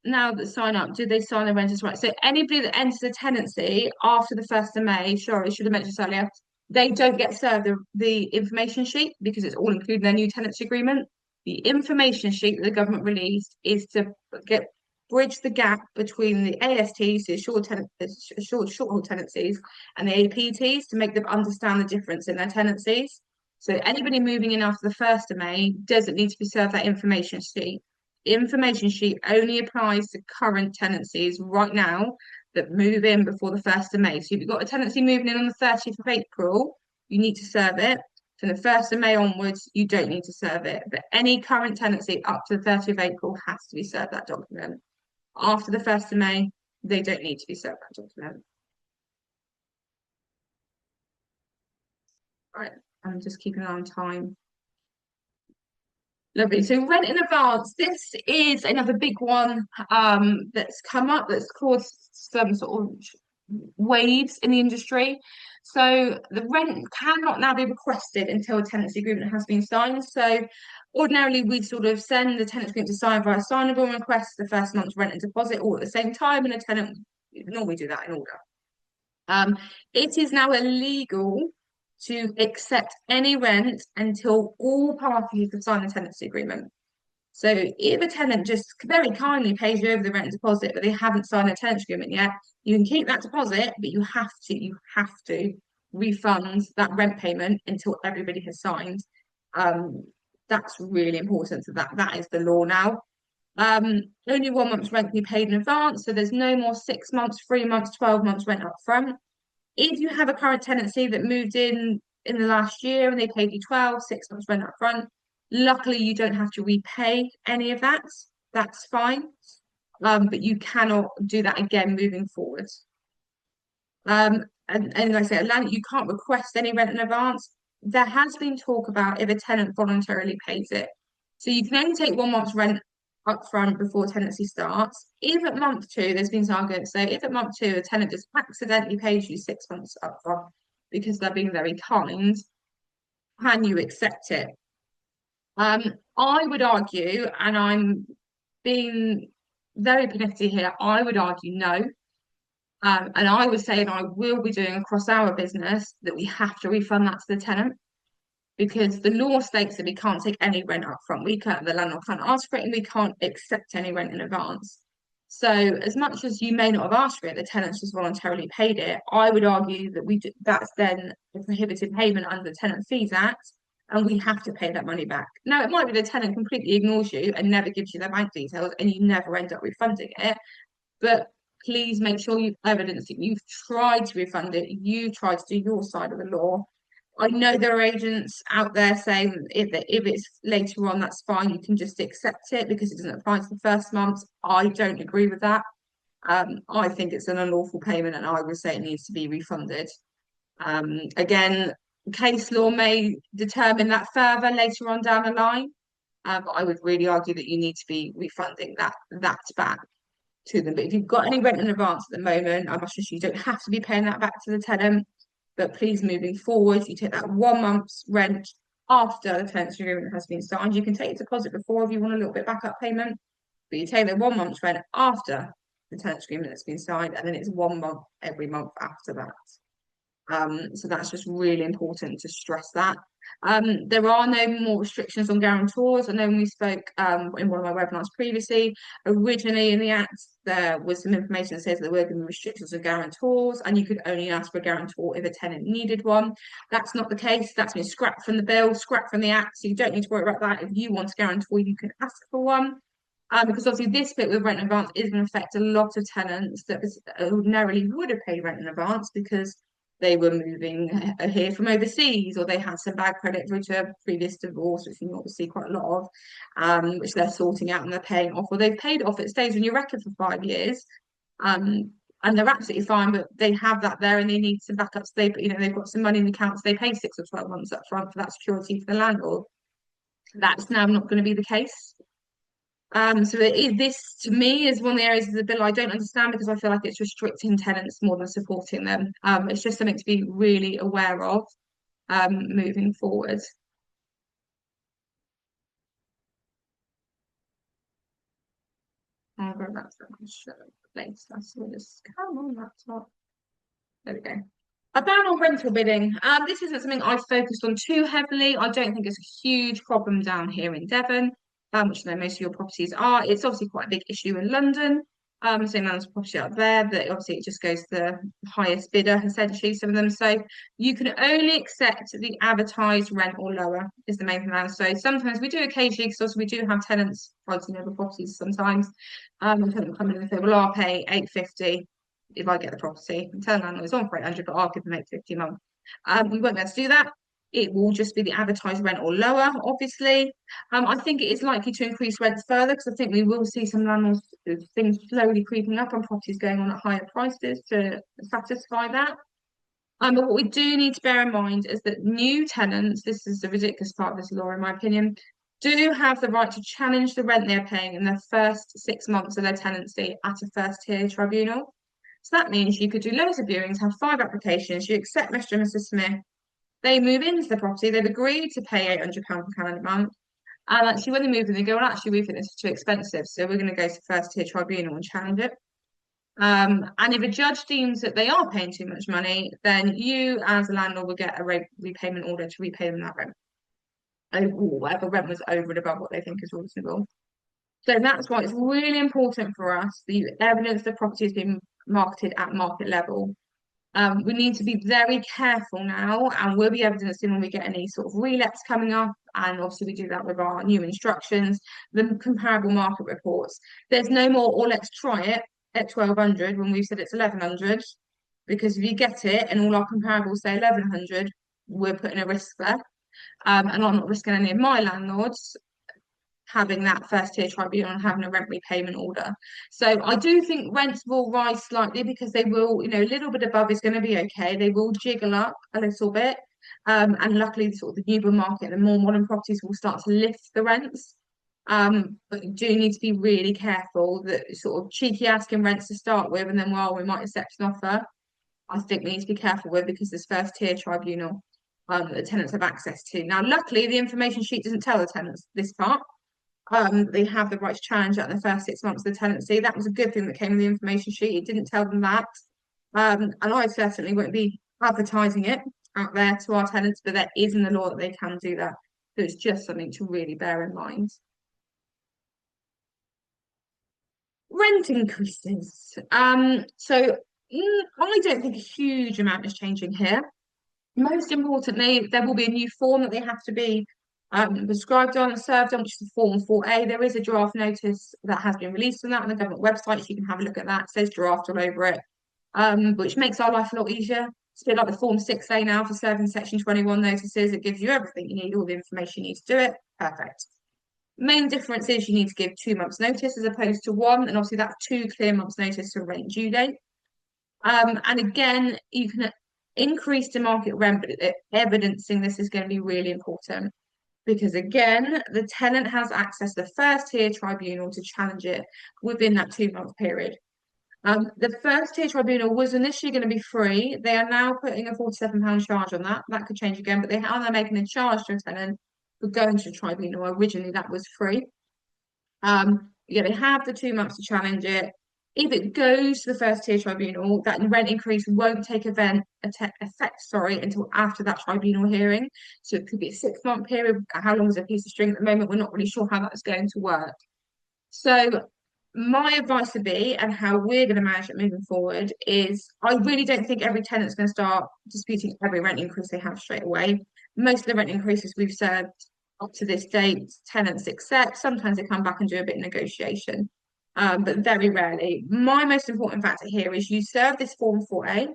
now that sign up, do they sign the renters' right? So anybody that enters a tenancy after the 1st of May, sorry, I should have mentioned this earlier, they don't get served the information sheet because it's all included in their new tenancy agreement. The information sheet that the government released is to get bridge the gap between the ASTs, the short hold tenancies, and the APTs to make them understand the difference in their tenancies. So anybody moving in after the 1st of May doesn't need to be served that information sheet. The information sheet only applies to current tenancies right now that move in before the 1st of May. So if you've got a tenancy moving in on the 30th of April, you need to serve it. From the 1st of May onwards, you don't need to serve it. But any current tenancy up to the 30th of April has to be served that document. After the 1st of May, they don't need to be served that document. Right, I'm just keeping an eye on time. Lovely. So rent in advance. This is another big one that's come up that's caused some sort of waves in the industry. So the rent cannot now be requested until a tenancy agreement has been signed. So ordinarily we sort of send the tenancy agreement to sign via signable and request the first month's rent and deposit all at the same time, and a tenant normally do that in order. It is now illegal to accept any rent until all parties have signed the tenancy agreement. So if a tenant just very kindly pays you over the rent deposit, but they haven't signed a tenancy agreement yet, you can keep that deposit, but you have to refund that rent payment until everybody has signed. That's really important. So that is the law now. Only 1 month's rent can be paid in advance, so there's no more 6 months, 3 months, 12 months rent up front. If you have a current tenancy that moved in the last year and they paid you 6 months rent up front, luckily you don't have to repay any of that. That's fine. But you cannot do that again moving forward. And like I say, you can't request any rent in advance. There has been talk about if a tenant voluntarily pays it. So you can only take 1 month's rent up front before tenancy starts. If at month two, there's been some arguments, so if at month two a tenant just accidentally pays you 6 months up front because they're being very kind, can you accept it? Um, I would argue, and I'm being very pernicious here, I would argue no. And I would say, and I will be doing across our business, that we have to refund that to the tenant because the law states that we can't take any rent up front. We can't, the landlord can't ask for it, and we can't accept any rent in advance. So, as much as you may not have asked for it, the tenant's just voluntarily paid it. I would argue that that's then a prohibited payment under the Tenant Fees Act, and we have to pay that money back. Now, it might be the tenant completely ignores you and never gives you their bank details, and you never end up refunding it. But please make sure you've evidenced that you've tried to refund it, you tried to do your side of the law. I know there are agents out there saying if it's later on, that's fine, you can just accept it because it doesn't apply to the first month. I don't agree with that. I think it's an unlawful payment and I would say it needs to be refunded. Again, case law may determine that further later on down the line, but I would really argue that you need to be refunding that back to them. But if you've got any rent in advance at the moment, I must stress you don't have to be paying that back to the tenant. But please, moving forward, you take that 1 month's rent after the tenancy agreement has been signed. You can take a deposit before if you want a little bit backup payment, but you take the 1 month's rent after the tenancy agreement has been signed, and then it's 1 month every month after that. So that's just really important to stress that. There are no more restrictions on guarantors. I know when we spoke in one of my webinars previously, originally in the Act, there was some information that says there were going to be restrictions on guarantors, and you could only ask for a guarantor if a tenant needed one. That's not the case. That's been scrapped from the bill, scrapped from the Act, so you don't need to worry about that. If you want a guarantor, you can ask for one. Because obviously this bit with rent in advance is going to affect a lot of tenants that ordinarily would have paid rent in advance because they were moving here from overseas or they had some bad credit due to a previous divorce, which you obviously quite a lot of, which they're sorting out and they're paying off, or they've paid off. It stays on your record for 5 years. And they're absolutely fine, but they have that there and they need some backups. They've got some money in the accounts. They pay 6 or 12 months up front for that security for the landlord. That's now not going to be the case. So this to me is one of the areas of the bill I don't understand because I feel like it's restricting tenants more than supporting them. It's just something to be really aware of moving forward. I'll go back to that show later. So just come on, laptop. There we go. A ban on rental bidding. This isn't something I've focused on too heavily. I don't think it's a huge problem down here in Devon, which I know most of your properties are. It's obviously quite a big issue in London. So there's property out there that obviously it just goes to the highest bidder, essentially, some of them. So you can only accept the advertised rent or lower is the main thing now. So sometimes we do occasionally, because also we do have tenants fighting over properties sometimes. And tenants come in and say, well, I'll pay 850 if I get the property. And tell the landlord it's on for 800, but I'll give them 850 a month. We won't be able to do that. It will just be the advertised rent or lower, obviously. I think it is likely to increase rents further because I think we will see some landlords things slowly creeping up and properties going on at higher prices to satisfy that. But what we do need to bear in mind is that new tenants, this is the ridiculous part of this law, in my opinion, do have the right to challenge the rent they're paying in their first 6 months of their tenancy at a first tier tribunal. So that means you could do loads of viewings, have 5 applications, you accept Mr. and Mrs. Smith, they move into the property, they've agreed to pay £800 per calendar month. And actually, when they move in, they go, well, actually, we think this is too expensive. So we're going to go to first tier tribunal and challenge it. And if a judge deems that they are paying too much money, then you, as a landlord, will get a repayment order to repay them that rent. Or whatever rent was over and above what they think is reasonable. So that's why it's really important for us the evidence the property has been marketed at market level. We need to be very careful now, and we'll be evidencing when we get any sort of relets coming up. And obviously, we do that with our new instructions, the comparable market reports. There's no more, or let's try it at 1200 when we've said it's 1100, because if you get it and all our comparables say 1100, we're putting a risk there. And I'm not risking any of my landlords having that first tier tribunal and having a rent repayment order. So I do think rents will rise slightly because they will, a little bit above is going to be okay. They will jiggle up a little bit. And luckily, sort of the new build market, the more modern properties will start to lift the rents. But you do need to be really careful that sort of cheeky asking rents to start with, and then well, we might accept an offer. I think we need to be careful with because this first tier tribunal that the tenants have access to. Now, luckily, the information sheet doesn't tell the tenants this part. They have the right to challenge that in the first 6 months of the tenancy. That was a good thing that came in the information sheet. It didn't tell them that. And I certainly won't be advertising it out there to our tenants, but there is in the law that they can do that. So it's just something to really bear in mind. Rent increases. I don't think a huge amount is changing here. Most importantly, there will be a new form that they have to be prescribed on and served on, which is the Form 4A. There is a draft notice that has been released on that on the government website, so you can have a look at that. It says draft all over it, which makes our life a lot easier. It's a bit like the Form 6A now for serving Section 21 notices. It gives you everything you need, all the information you need to do it. Perfect. Main difference is you need to give 2 months' notice as opposed to one, and obviously that's 2 clear months' notice to a rent due date. And again, you can increase the market rent, but evidencing this is going to be really important because again, the tenant has access to the first tier tribunal to challenge it within that 2 month period. The first tier tribunal was initially going to be free. They are now putting a £47 charge on that. That could change again, but they are now making a charge to a tenant for going to the tribunal. Originally, that was free. Yeah, they have the 2 months to challenge it. If it goes to the first tier tribunal, that rent increase won't take effect, until after that tribunal hearing. So it could be a 6 month period. How long is a piece of string at the moment? We're not really sure how that's going to work. So my advice would be, and how we're going to manage it moving forward, is I really don't think every tenant's going to start disputing every rent increase they have straight away. Most of the rent increases we've served up to this date, tenants accept. Sometimes they come back and do a bit of negotiation, but very rarely. My most important factor here is you serve this Form 4A,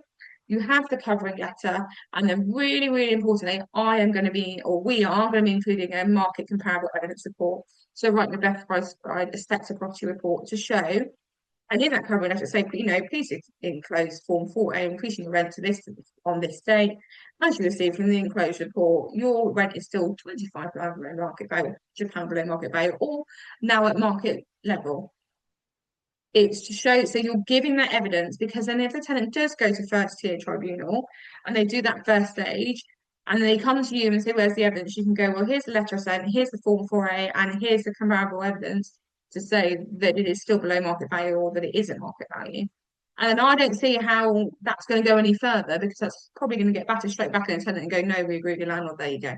you have the covering letter, and then really, really importantly, I am going to be, or we are going to be including a market comparable evidence report. So writing a best price a sector property report to show, and in that covering letter say, please enclose Form 4A, increasing the rent to this on this date. As you receive from the enclosed report, your rent is still £25 below market value, £100 below market value, or now at market level. It's to show, so you're giving that evidence because then if the tenant does go to first tier tribunal and they do that first stage and they come to you and say, where's the evidence? You can go, well, here's the letter I sent, here's the Form 4A, and here's the comparable evidence to say that it is still below market value or that it isn't market value. And I don't see how that's going to go any further because that's probably going to get battered straight back at the tenant and go, no, we agree with your landlord, there you go.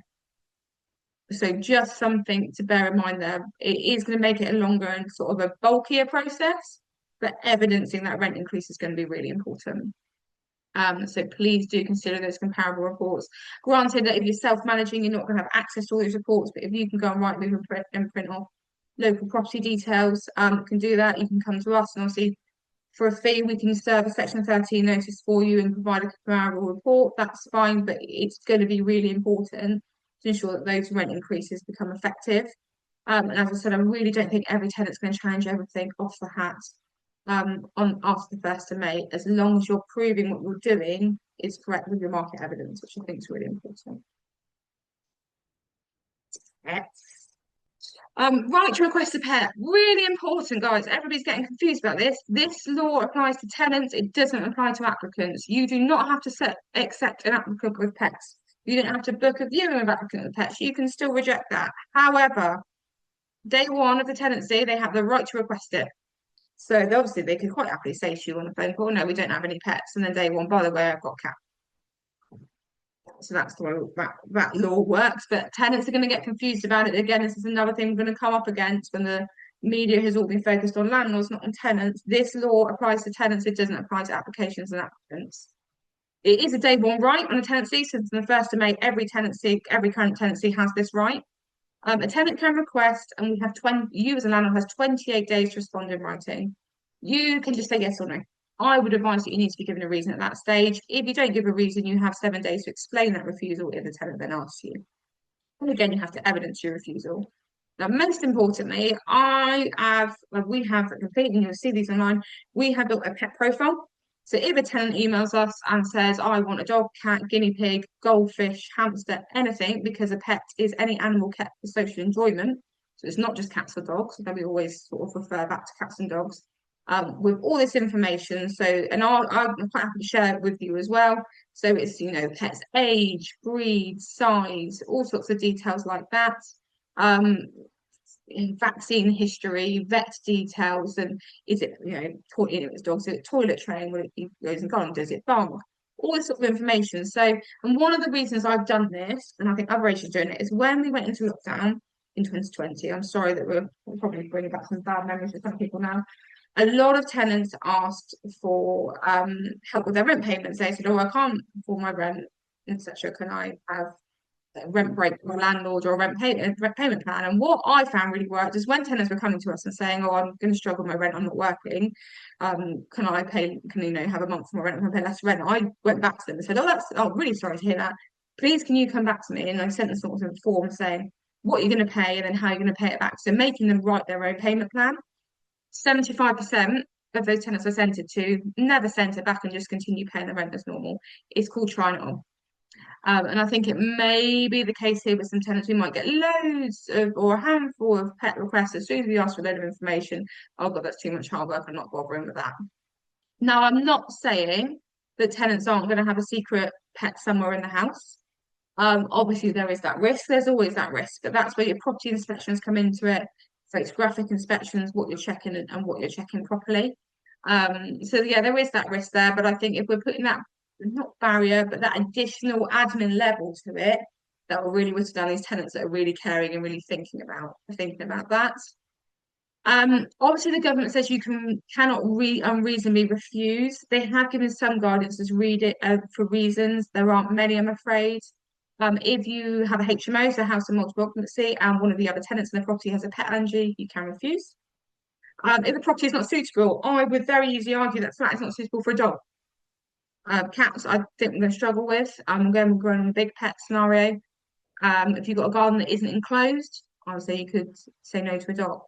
So just something to bear in mind there. It is going to make it a longer and sort of a bulkier process, but evidencing that rent increase is going to be really important. So please do consider those comparable reports. Granted that if you're self-managing, you're not going to have access to all those reports, but if you can go on Rightmove and print off local property details, can do that. You can come to us and obviously for a fee, we can serve a Section 13 notice for you and provide a comparable report. That's fine, but it's going to be really important to ensure that those rent increases become effective. And as I said, I really don't think every tenant's going to change everything off the hat on after the 1st of May, as long as you're proving what you're doing is correct with your market evidence, which I think is really important. Yes. Right to request a pet. Really important, guys. Everybody's getting confused about this. This law applies to tenants. It doesn't apply to applicants. You do not have to accept an applicant with pets. You don't have to book a viewing of applicant with pets. You can still reject that. However, day one of the tenancy, they have the right to request it. So obviously they could quite happily say to you on the phone call, no, we don't have any pets. And then day one, by the way, I've got a cat. So that's the way that law works. But tenants are going to get confused about it. Again, this is another thing we're going to come up against when the media has all been focused on landlords, not on tenants. This law applies to tenants. It doesn't apply to applications and applicants. It is a day one right on a tenancy. So from the 1st of May, every current tenancy has this right. A tenant can request, and we have you as a landlord has 28 days to respond in writing. You can just say yes or no. I would advise that you need to be given a reason at that stage. If you don't give a reason, you have 7 days to explain that refusal if the tenant then asks you. And again, you have to evidence your refusal. Now, most importantly, we have completed, and you'll see these online, we have built a pet profile. So if a tenant emails us and says, I want a dog, cat, guinea pig, goldfish, hamster, anything, because a pet is any animal kept for social enjoyment, So it's not just cats or dogs, although we always sort of refer back to cats and dogs. With all this information, so and I'm quite happy to share it with you as well. So it's, pet's age, breed, size, all sorts of details like that. Um, Vaccine history, vet details, and is it, if it's dogs, is it toilet trained, will it be goes and gone, does it bark? All this sort of information. So, and one of the reasons I've done this, and I think other agents are doing it, is when we went into lockdown in 2020. I'm sorry that we're probably bringing back some bad memories for some people now. A lot of tenants asked for help with their rent payments. They said, "Oh, I can't afford my rent, etc. Can I have rent break or landlord or rent payment plan?" And what I found really worked is when tenants were coming to us and saying, "Oh, I'm going to struggle with my rent. I'm not working. Can I pay? Can have a month for my rent and pay less rent?" I went back to them and said, "Oh, really sorry to hear that. Please, can you come back to me?" And I sent them sort of a form saying what you're going to pay and then how you're going to pay it back. So making them write their own payment plan. 75% of those tenants I sent it to never sent it back and just continue paying the rent as normal. It's called trying it on. And I think it may be the case here with some tenants. We might get loads of or a handful of pet requests as soon as we ask for a load of information. Oh God, that's too much hard work. I'm not bothering with that. Now, I'm not saying that tenants aren't going to have a secret pet somewhere in the house. Obviously, there is that risk. There's always that risk, but that's where your property inspections come into it. Photographic inspections, what you're checking and what you're checking properly. So yeah, there is that risk there, but I think if we're putting that not barrier, but that additional admin level to it, that will really whittle down these tenants that are really caring and really thinking about that. Obviously, the government says you cannot unreasonably refuse. They have given some guidance as read it for reasons. There aren't many, I'm afraid. If you have a HMO, so house and multiple occupancy, and one of the other tenants in the property has a pet allergy, you can refuse. If the property is not suitable, I would very easily argue that flat is not suitable for a dog. Cats, I think we're going to struggle with. We're going on a big pet scenario. If you've got a garden that isn't enclosed, I would say you could say no to a dog.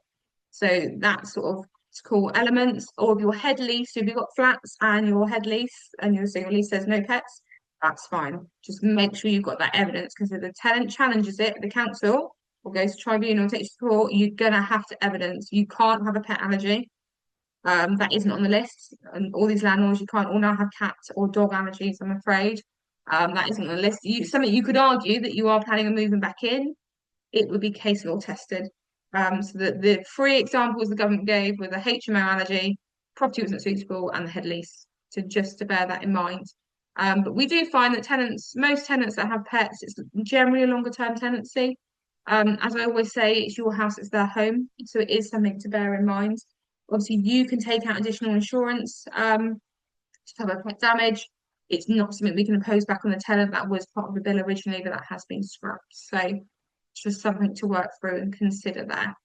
So that's sort of cool elements. Or if you're head lease, if you've got flats and your head lease and your lease says no pets, that's fine. Just make sure you've got that evidence, because if the tenant challenges it, the council or goes to tribunal, takes to court, you're gonna have to evidence. You can't have a pet allergy. That isn't on the list. And all these landlords, you can't all now have cat or dog allergies, I'm afraid. That isn't on the list. Something you could argue that you are planning on moving back in, it would be case law tested. So the three examples the government gave were the HMO allergy, property wasn't suitable, and the head lease. So just to bear that in mind. But we do find that most tenants that have pets, it's generally a longer term tenancy. As I always say, it's your house, it's their home. So it is something to bear in mind. Obviously, you can take out additional insurance to cover pet damage. It's not something we can impose back on the tenant. That was part of the bill originally, but that has been scrapped. So it's just something to work through and consider there.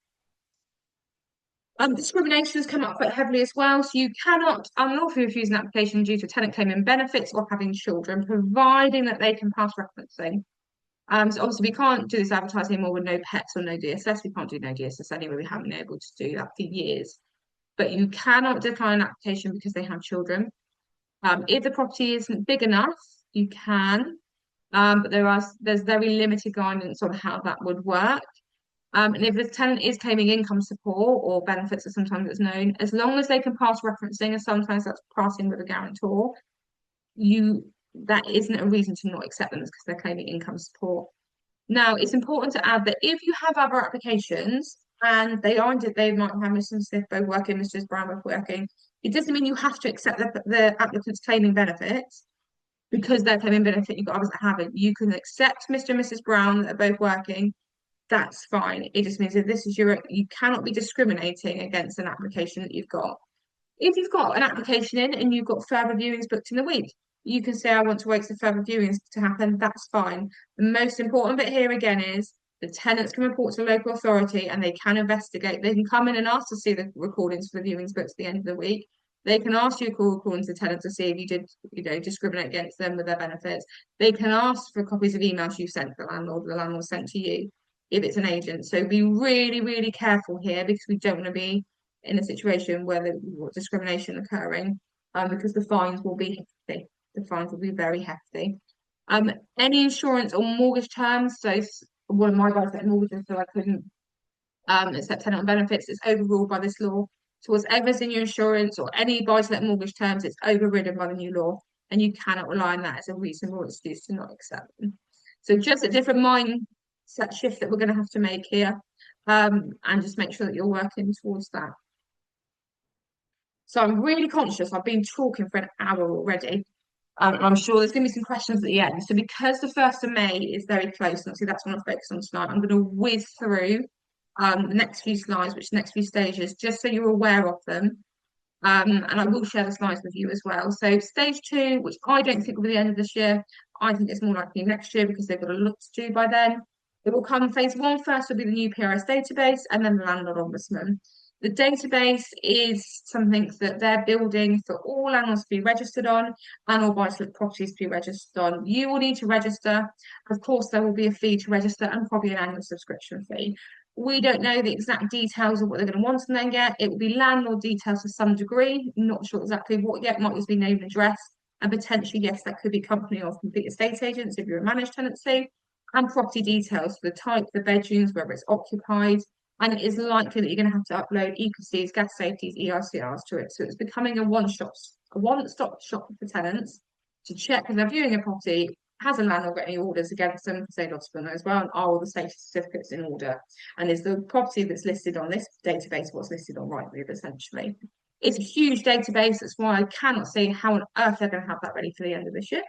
Discrimination has come up quite heavily as well. So you cannot unlawfully refuse an application due to a tenant claiming benefits or having children, providing that they can pass referencing. So obviously we can't do this advertising anymore with no pets or no DSS. We can't do no DSS anyway. We haven't been able to do that for years. But you cannot decline an application because they have children. If the property isn't big enough, you can, but there's very limited guidance on how that would work. And if the tenant is claiming income support or benefits, as sometimes it's known, as long as they can pass referencing, and sometimes that's passing with a guarantor, that isn't a reason to not accept them because they're claiming income support. Now, it's important to add that if you have other applications and they might have Mr. Smith both working, Mrs. Brown both working, it doesn't mean you have to accept the applicant's claiming benefits because they're claiming benefit. You've got others that haven't. You can accept Mr. and Mrs. Brown that are both working. That's fine. It just means that you cannot be discriminating against an application that you've got. If you've got an application in and you've got further viewings booked in the week, you can say, I want to wait for further viewings to happen. That's fine. The most important bit here again is the tenants can report to the local authority and they can investigate. They can come in and ask to see the recordings for the viewings booked at the end of the week. They can ask you to call according to the tenant to see if you did, discriminate against them with their benefits. They can ask for copies of emails you sent to the landlord sent to you if it's an agent. So be really, really careful here because we don't want to be in a situation where there's discrimination occurring, because the fines will be hefty. The fines will be very hefty. Any insurance or mortgage terms. So one of my guys got mortgages, so I couldn't except tenant benefits, it's overruled by this law. So whatever's in your insurance or any buy-to-let mortgage terms, it's overridden by the new law, and you cannot rely on that as a reasonable excuse to not accept them. So just a different mindset shift that we're going to have to make here, and just make sure that you're working towards that. So I'm really conscious. I've been talking for an hour already. I'm sure there's going to be some questions at the end. So because the 1st of May is very close, and obviously that's what I'm focused on tonight, I'm going to whiz through the next few slides, which next few stages, just so you're aware of them. And I will share the slides with you as well. So stage 2, which I don't think will be the end of this year, I think it's more likely next year because they've got a lot to do by then. It will come phase 1 first, will be the new PRS database, and then the landlord ombudsman. The database is something that they're building for all landlords to be registered on and all buy-to-let properties to be registered on. You will need to register. Of course, there will be a fee to register and probably an annual subscription fee. We don't know the exact details of what they're going to want and then get. It will be landlord details to some degree. Not sure exactly what yet. Might just be name and address. And potentially, yes, that could be company or complete estate agents if you're a managed tenancy. And property details for the type, the bedrooms, whether it's occupied. And it is likely that you're going to have to upload EPCs, gas safeties, EICRs to it. So it's becoming a one-stop shop for tenants to check if they're viewing a property. Has a landlord got any orders against them? Because they'd lost them as well. And are all the safety certificates in order? And is the property that's listed on this database what's listed on Rightmove, essentially? It's a huge database. That's why I cannot see how on earth they're going to have that ready for the end of this year.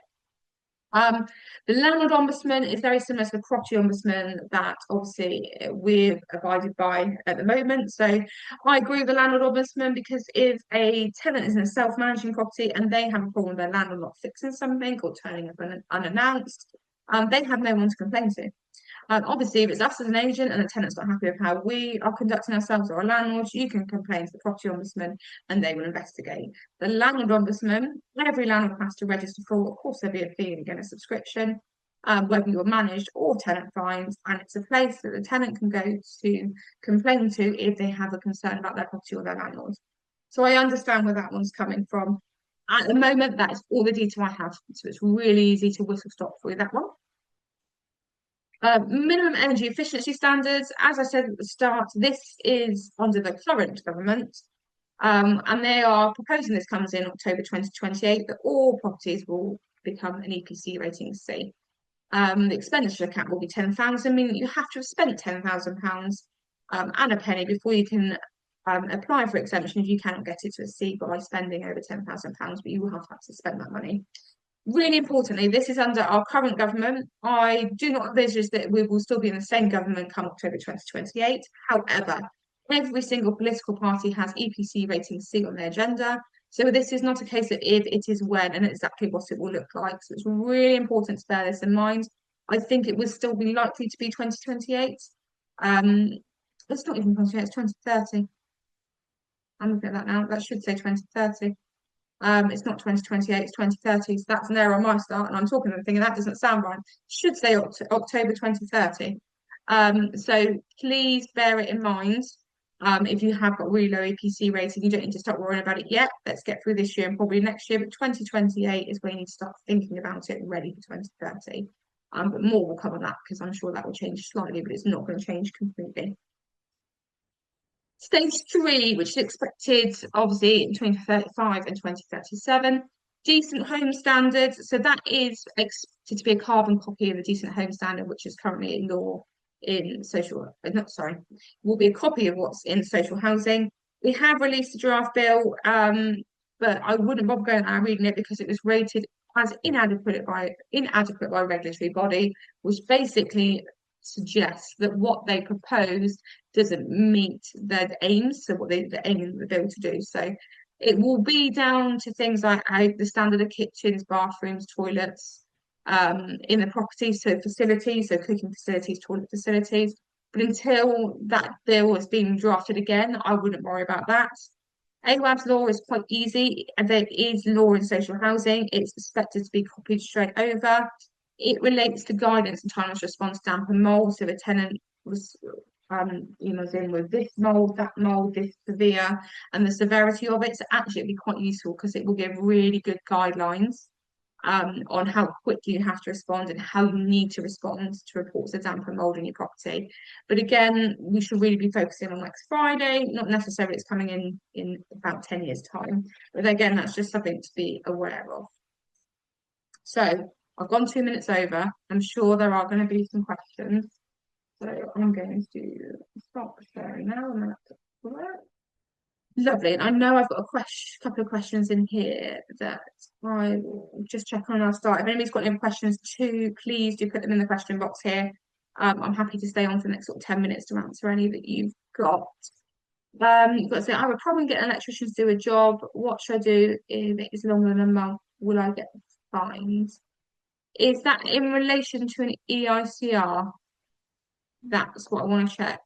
The landlord ombudsman is very similar to the property ombudsman that obviously we're abided by at the moment. So I agree with the landlord ombudsman because if a tenant is in a self-managing property and they have a problem with their landlord not fixing something or turning up unannounced, they have no one to complain to. Obviously, if it's us as an agent and the tenant's not happy with how we are conducting ourselves or our landlords, you can complain to the property ombudsman and they will investigate. The landlord ombudsman, every landlord has to register for. Of course, there'll be a fee and again a subscription, whether you're managed or tenant finds, and it's a place that the tenant can go to complain to if they have a concern about their property or their landlord. So I understand where that one's coming from. At the moment, that is all the detail I have. So it's really easy to whistle stop for you, that one. Minimum energy efficiency standards, as I said at the start, this is under the current government, and they are proposing this comes in October 2028 that all properties will become an EPC rating C. The expenditure cap will be 10,000, meaning you have to have spent £10,000 and a penny before you can apply for exemption if you cannot get it to a C by spending over £10,000, but you will have to spend that money. Really importantly, this is under our current government. I do not envisage that we will still be in the same government come October 2028. However, every single political party has EPC rating C on their agenda. So this is not a case of if, it is when and exactly what it will look like. So it's really important to bear this in mind. I think it would still be likely to be 2028. It's not even 2028, it's 2030. I'm looking at that now. That should say 2030. It's not 2028, it's 2030. So that's an error on my start, and I'm talking and thinking that doesn't sound right. Should say October 2030. So please bear it in mind. If you have got really low EPC rating, you don't need to start worrying about it yet. Let's get through this year and probably next year. But 2028 is when you need to start thinking about it, ready for 2030. But more will come on that because I'm sure that will change slightly, but it's not going to change completely. Stage 3, which is expected obviously in 2035 and 2037, decent home standards. So that is expected to be a carbon copy of the decent home standard, which is currently in law in social, will be a copy of what's in social housing. We have released a draft bill, but I wouldn't bother going out reading it because it was rated as inadequate by a regulatory body, which basically suggests that what they proposed doesn't meet their aims, so what they're aiming the bill to do. So it will be down to things like the standard of kitchens, bathrooms, toilets in the property, so facilities, so cooking facilities, toilet facilities. But until that bill has been drafted again, I wouldn't worry about that. AWAB's law is quite easy, and there is law in social housing. It's expected to be copied straight over. It relates to guidance and timeless response to damp and mold. So the tenant was emails in with this mold, that mold, this severe, and the severity of it. So actually, it'd be quite useful because it will give really good guidelines on how quickly you have to respond and how you need to respond to reports of damp and mold in your property. But again, we should really be focusing on next Friday, not necessarily it's coming in about 10 years' time. But again, that's just something to be aware of. So I've gone 2 minutes over. I'm sure there are going to be some questions. So I'm going to stop sharing now and that's work. Lovely. And I know I've got a couple of questions in here that I will just check on and I'll start. If anybody's got any questions too, please do put them in the question box here. I'm happy to stay on for the next sort of 10 minutes to answer any that you've got. You've got to say, I have a problem getting electricians to do a job. What should I do if it is longer than a month? Will I get fined? Is that in relation to an EICR? That's what I want to check.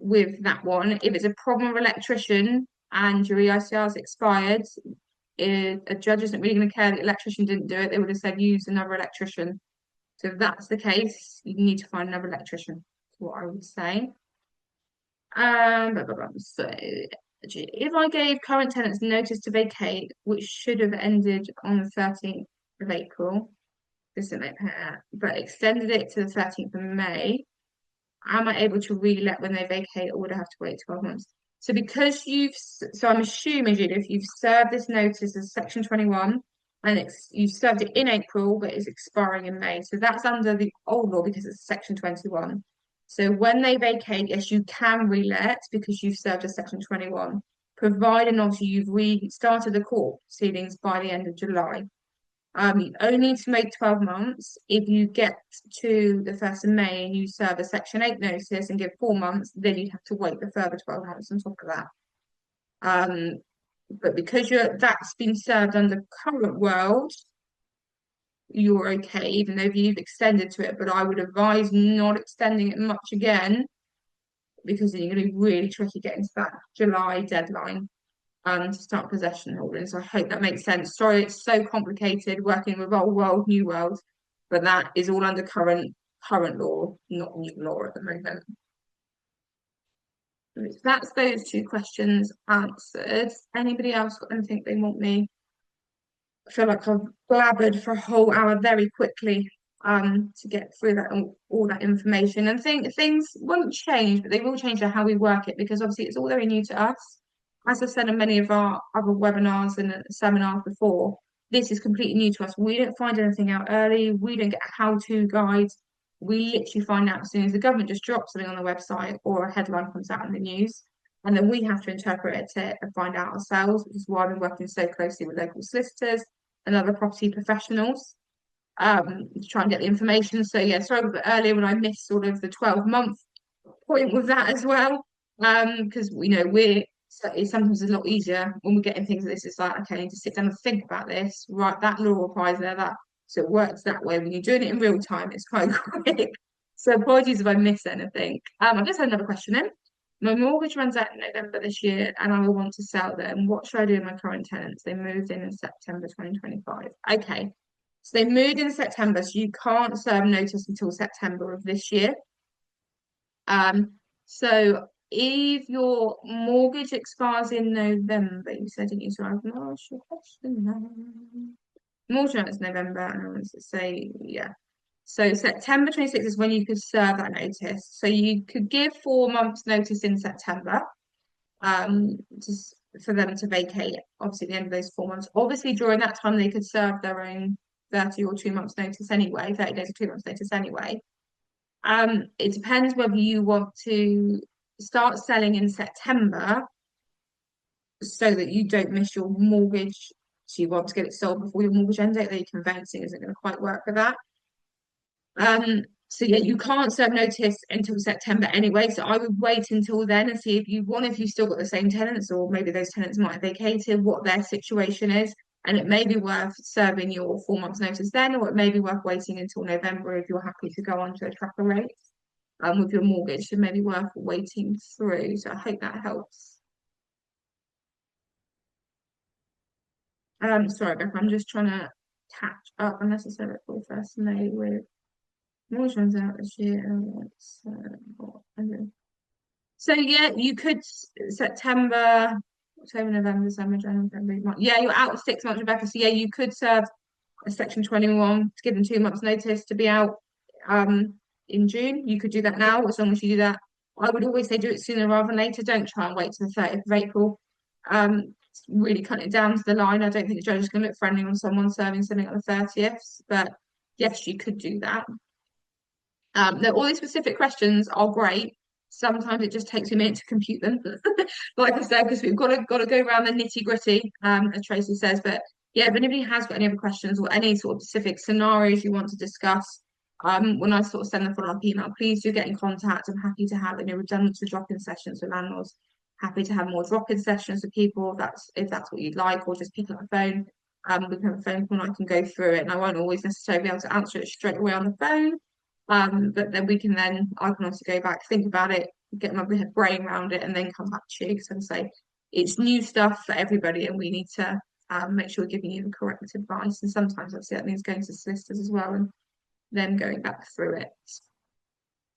With that one, if it's a problem with electrician and your EICR's expired, a judge isn't really going to care that the electrician didn't do it. They would have said use another electrician. So if that's the case, you need to find another electrician. Is what I would say. So if I gave current tenants notice to vacate, which should have ended on the 13th of April, but extended it to the 13th of May, am I able to re-let when they vacate, or would I have to wait 12 months? So because so I'm assuming, Julia, if you've served this notice as Section 21, and you've served it in April, but it's expiring in May. So that's under the old law because it's Section 21. So when they vacate, yes, you can re-let because you've served a Section 21, providing obviously you've restarted the court proceedings by the end of July. You only need to make 12 months. If you get to the 1st of May and you serve a Section 8 notice and give 4 months, then you'd have to wait the further 12 months on top of that. But because that's been served under current world, you're okay, even though you've extended to it. But I would advise not extending it much again because then you're going to be really tricky getting to that July deadline to start possession holding. So I hope that makes sense. Sorry, it's so complicated working with old world, new world, but that is all under current law, not new law at the moment. That's those two questions answered. Anybody else got anything they want me? I feel like I've blabbered for a whole hour very quickly to get through that all that information. And things won't change, but they will change how we work it because obviously it's all very new to us. As I've said in many of our other webinars and seminars before, this is completely new to us. We don't find anything out early. We don't get a how-to guide. We literally find out as soon as the government just drops something on the website or a headline comes out in the news. And then we have to interpret it and find out ourselves, which is why I've been working so closely with local solicitors and other property professionals to try and get the information. So yeah, sorry a bit earlier when I missed sort of the 12-month point with that as well. Because we know it's sometimes a lot easier when we're getting things like this. It's like, okay, I need to sit down and think about this, right? That law applies there, that so it works that way. When you're doing it in real time, it's quite quick. So apologies if I missed anything. I've just had another question in. My mortgage runs out in November this year and I will want to sell them. What should I do with my current tenants? They moved in September 2025. Okay. So they moved in September, so you can't serve notice until September of this year. So if your mortgage expires in November, you said, didn't you? So I've lost your question now. Mortgage is November, and let's say, yeah. So September 26th is when you could serve that notice. So you could give 4 months notice in September, just for them to vacate, obviously at the end of those 4 months. Obviously, during that time, they could serve their own 30 or 2 months notice anyway, 30 days or 2 months notice anyway. It depends whether you want to start selling in September so that you don't miss your mortgage. So you want to get it sold before your mortgage end date, then your conveyancing isn't going to quite work for that. So yeah, you can't serve notice until September anyway. So I would wait until then and see if you've still got the same tenants, or maybe those tenants might have vacated, what their situation is. And it may be worth serving your 4 months notice then, or it may be worth waiting until November if you're happy to go on to a tracker rate with your mortgage. So maybe worth waiting through. So I hope that helps. Sorry, Becca, I'm just trying to catch up unless it's a first May with mortgage runs out this year. So yeah, you could September. October, November, December, January, February, March. Yeah, you're out of 6 months, Rebecca. So yeah, you could serve a Section 21 to give them 2 months' notice to be out um in June. You could do that now, as long as you do that. I would always say do it sooner rather than later. Don't try and wait till the 30th of April. It's really cutting it down to the line. I don't think the judge is going to look friendly on someone serving something on the 30th, but yes, you could do that. All these specific questions are great. Sometimes it just takes a minute to compute them, like I said, because we've got to go around the nitty gritty, as Tracy says. But yeah, if anybody has got any other questions or any sort of specific scenarios you want to discuss, when I sort of send the follow-up email, please do get in contact. I'm happy to have, we've done lots of drop-in sessions with landlords. Happy to have more drop-in sessions with people if that's what you'd like, or just pick up the phone. We can have a phone call and I can go through it, and I won't always necessarily be able to answer it straight away on the phone. But then I can also go back, think about it, get my brain around it, and then come back to you. Because I say it's new stuff for everybody, and we need to make sure we're giving you the correct advice. And sometimes obviously that means going to solicitors as well, and then going back through it.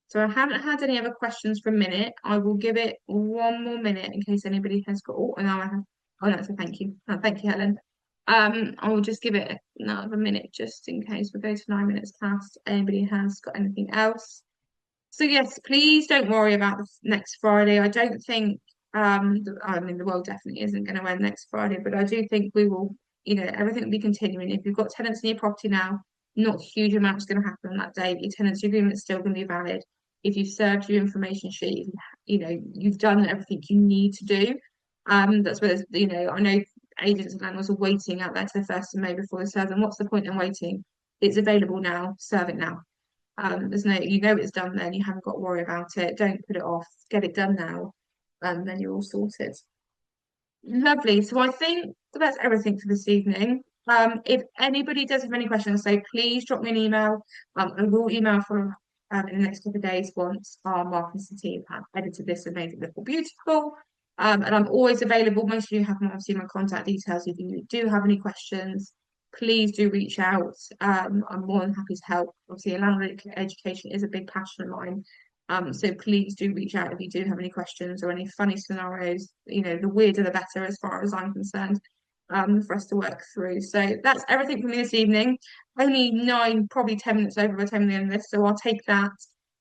So I haven't had any other questions for a minute. I will give it one more minute in case anybody has got. Oh, and now I have. Oh, no, so thank you. Oh, thank you, Helen. I will just give it another minute just in case we go to 9 minutes past. Anybody has got anything else? So yes, please don't worry about the next Friday. I don't think I mean the world definitely isn't going to end next Friday, but I do think we will, everything will be continuing. If you've got tenants in your property now, not a huge amount's going to happen on that day. Your tenancy agreement is still going to be valid. If you've served your information sheet, you've done everything you need to do. That's where I know agents and landlords are waiting out there to the 1st of May before they serve them. What's the point in waiting? It's available now, serve it now. There's no, it's done then, you haven't got to worry about it. Don't put it off, get it done now, and then you're all sorted. Lovely. So I think that's everything for this evening. If anybody does have any questions, so please drop me an email. I will email for in the next couple of days once our marketing team have edited this and made it look beautiful. And I'm always available. Most of you have obviously my contact details. If you do have any questions, please do reach out. I'm more than happy to help. Obviously, landlord education is a big passion of mine. So please do reach out if you do have any questions or any funny scenarios. The weirder the better as far as I'm concerned, for us to work through. So that's everything for me this evening. Only nine, probably 10 minutes over by the time we end this, so I'll take that.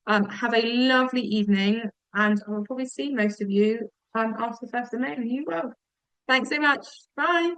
Have a lovely evening, and I will probably see most of you after the 1st of May. You will. Thanks so much. Bye.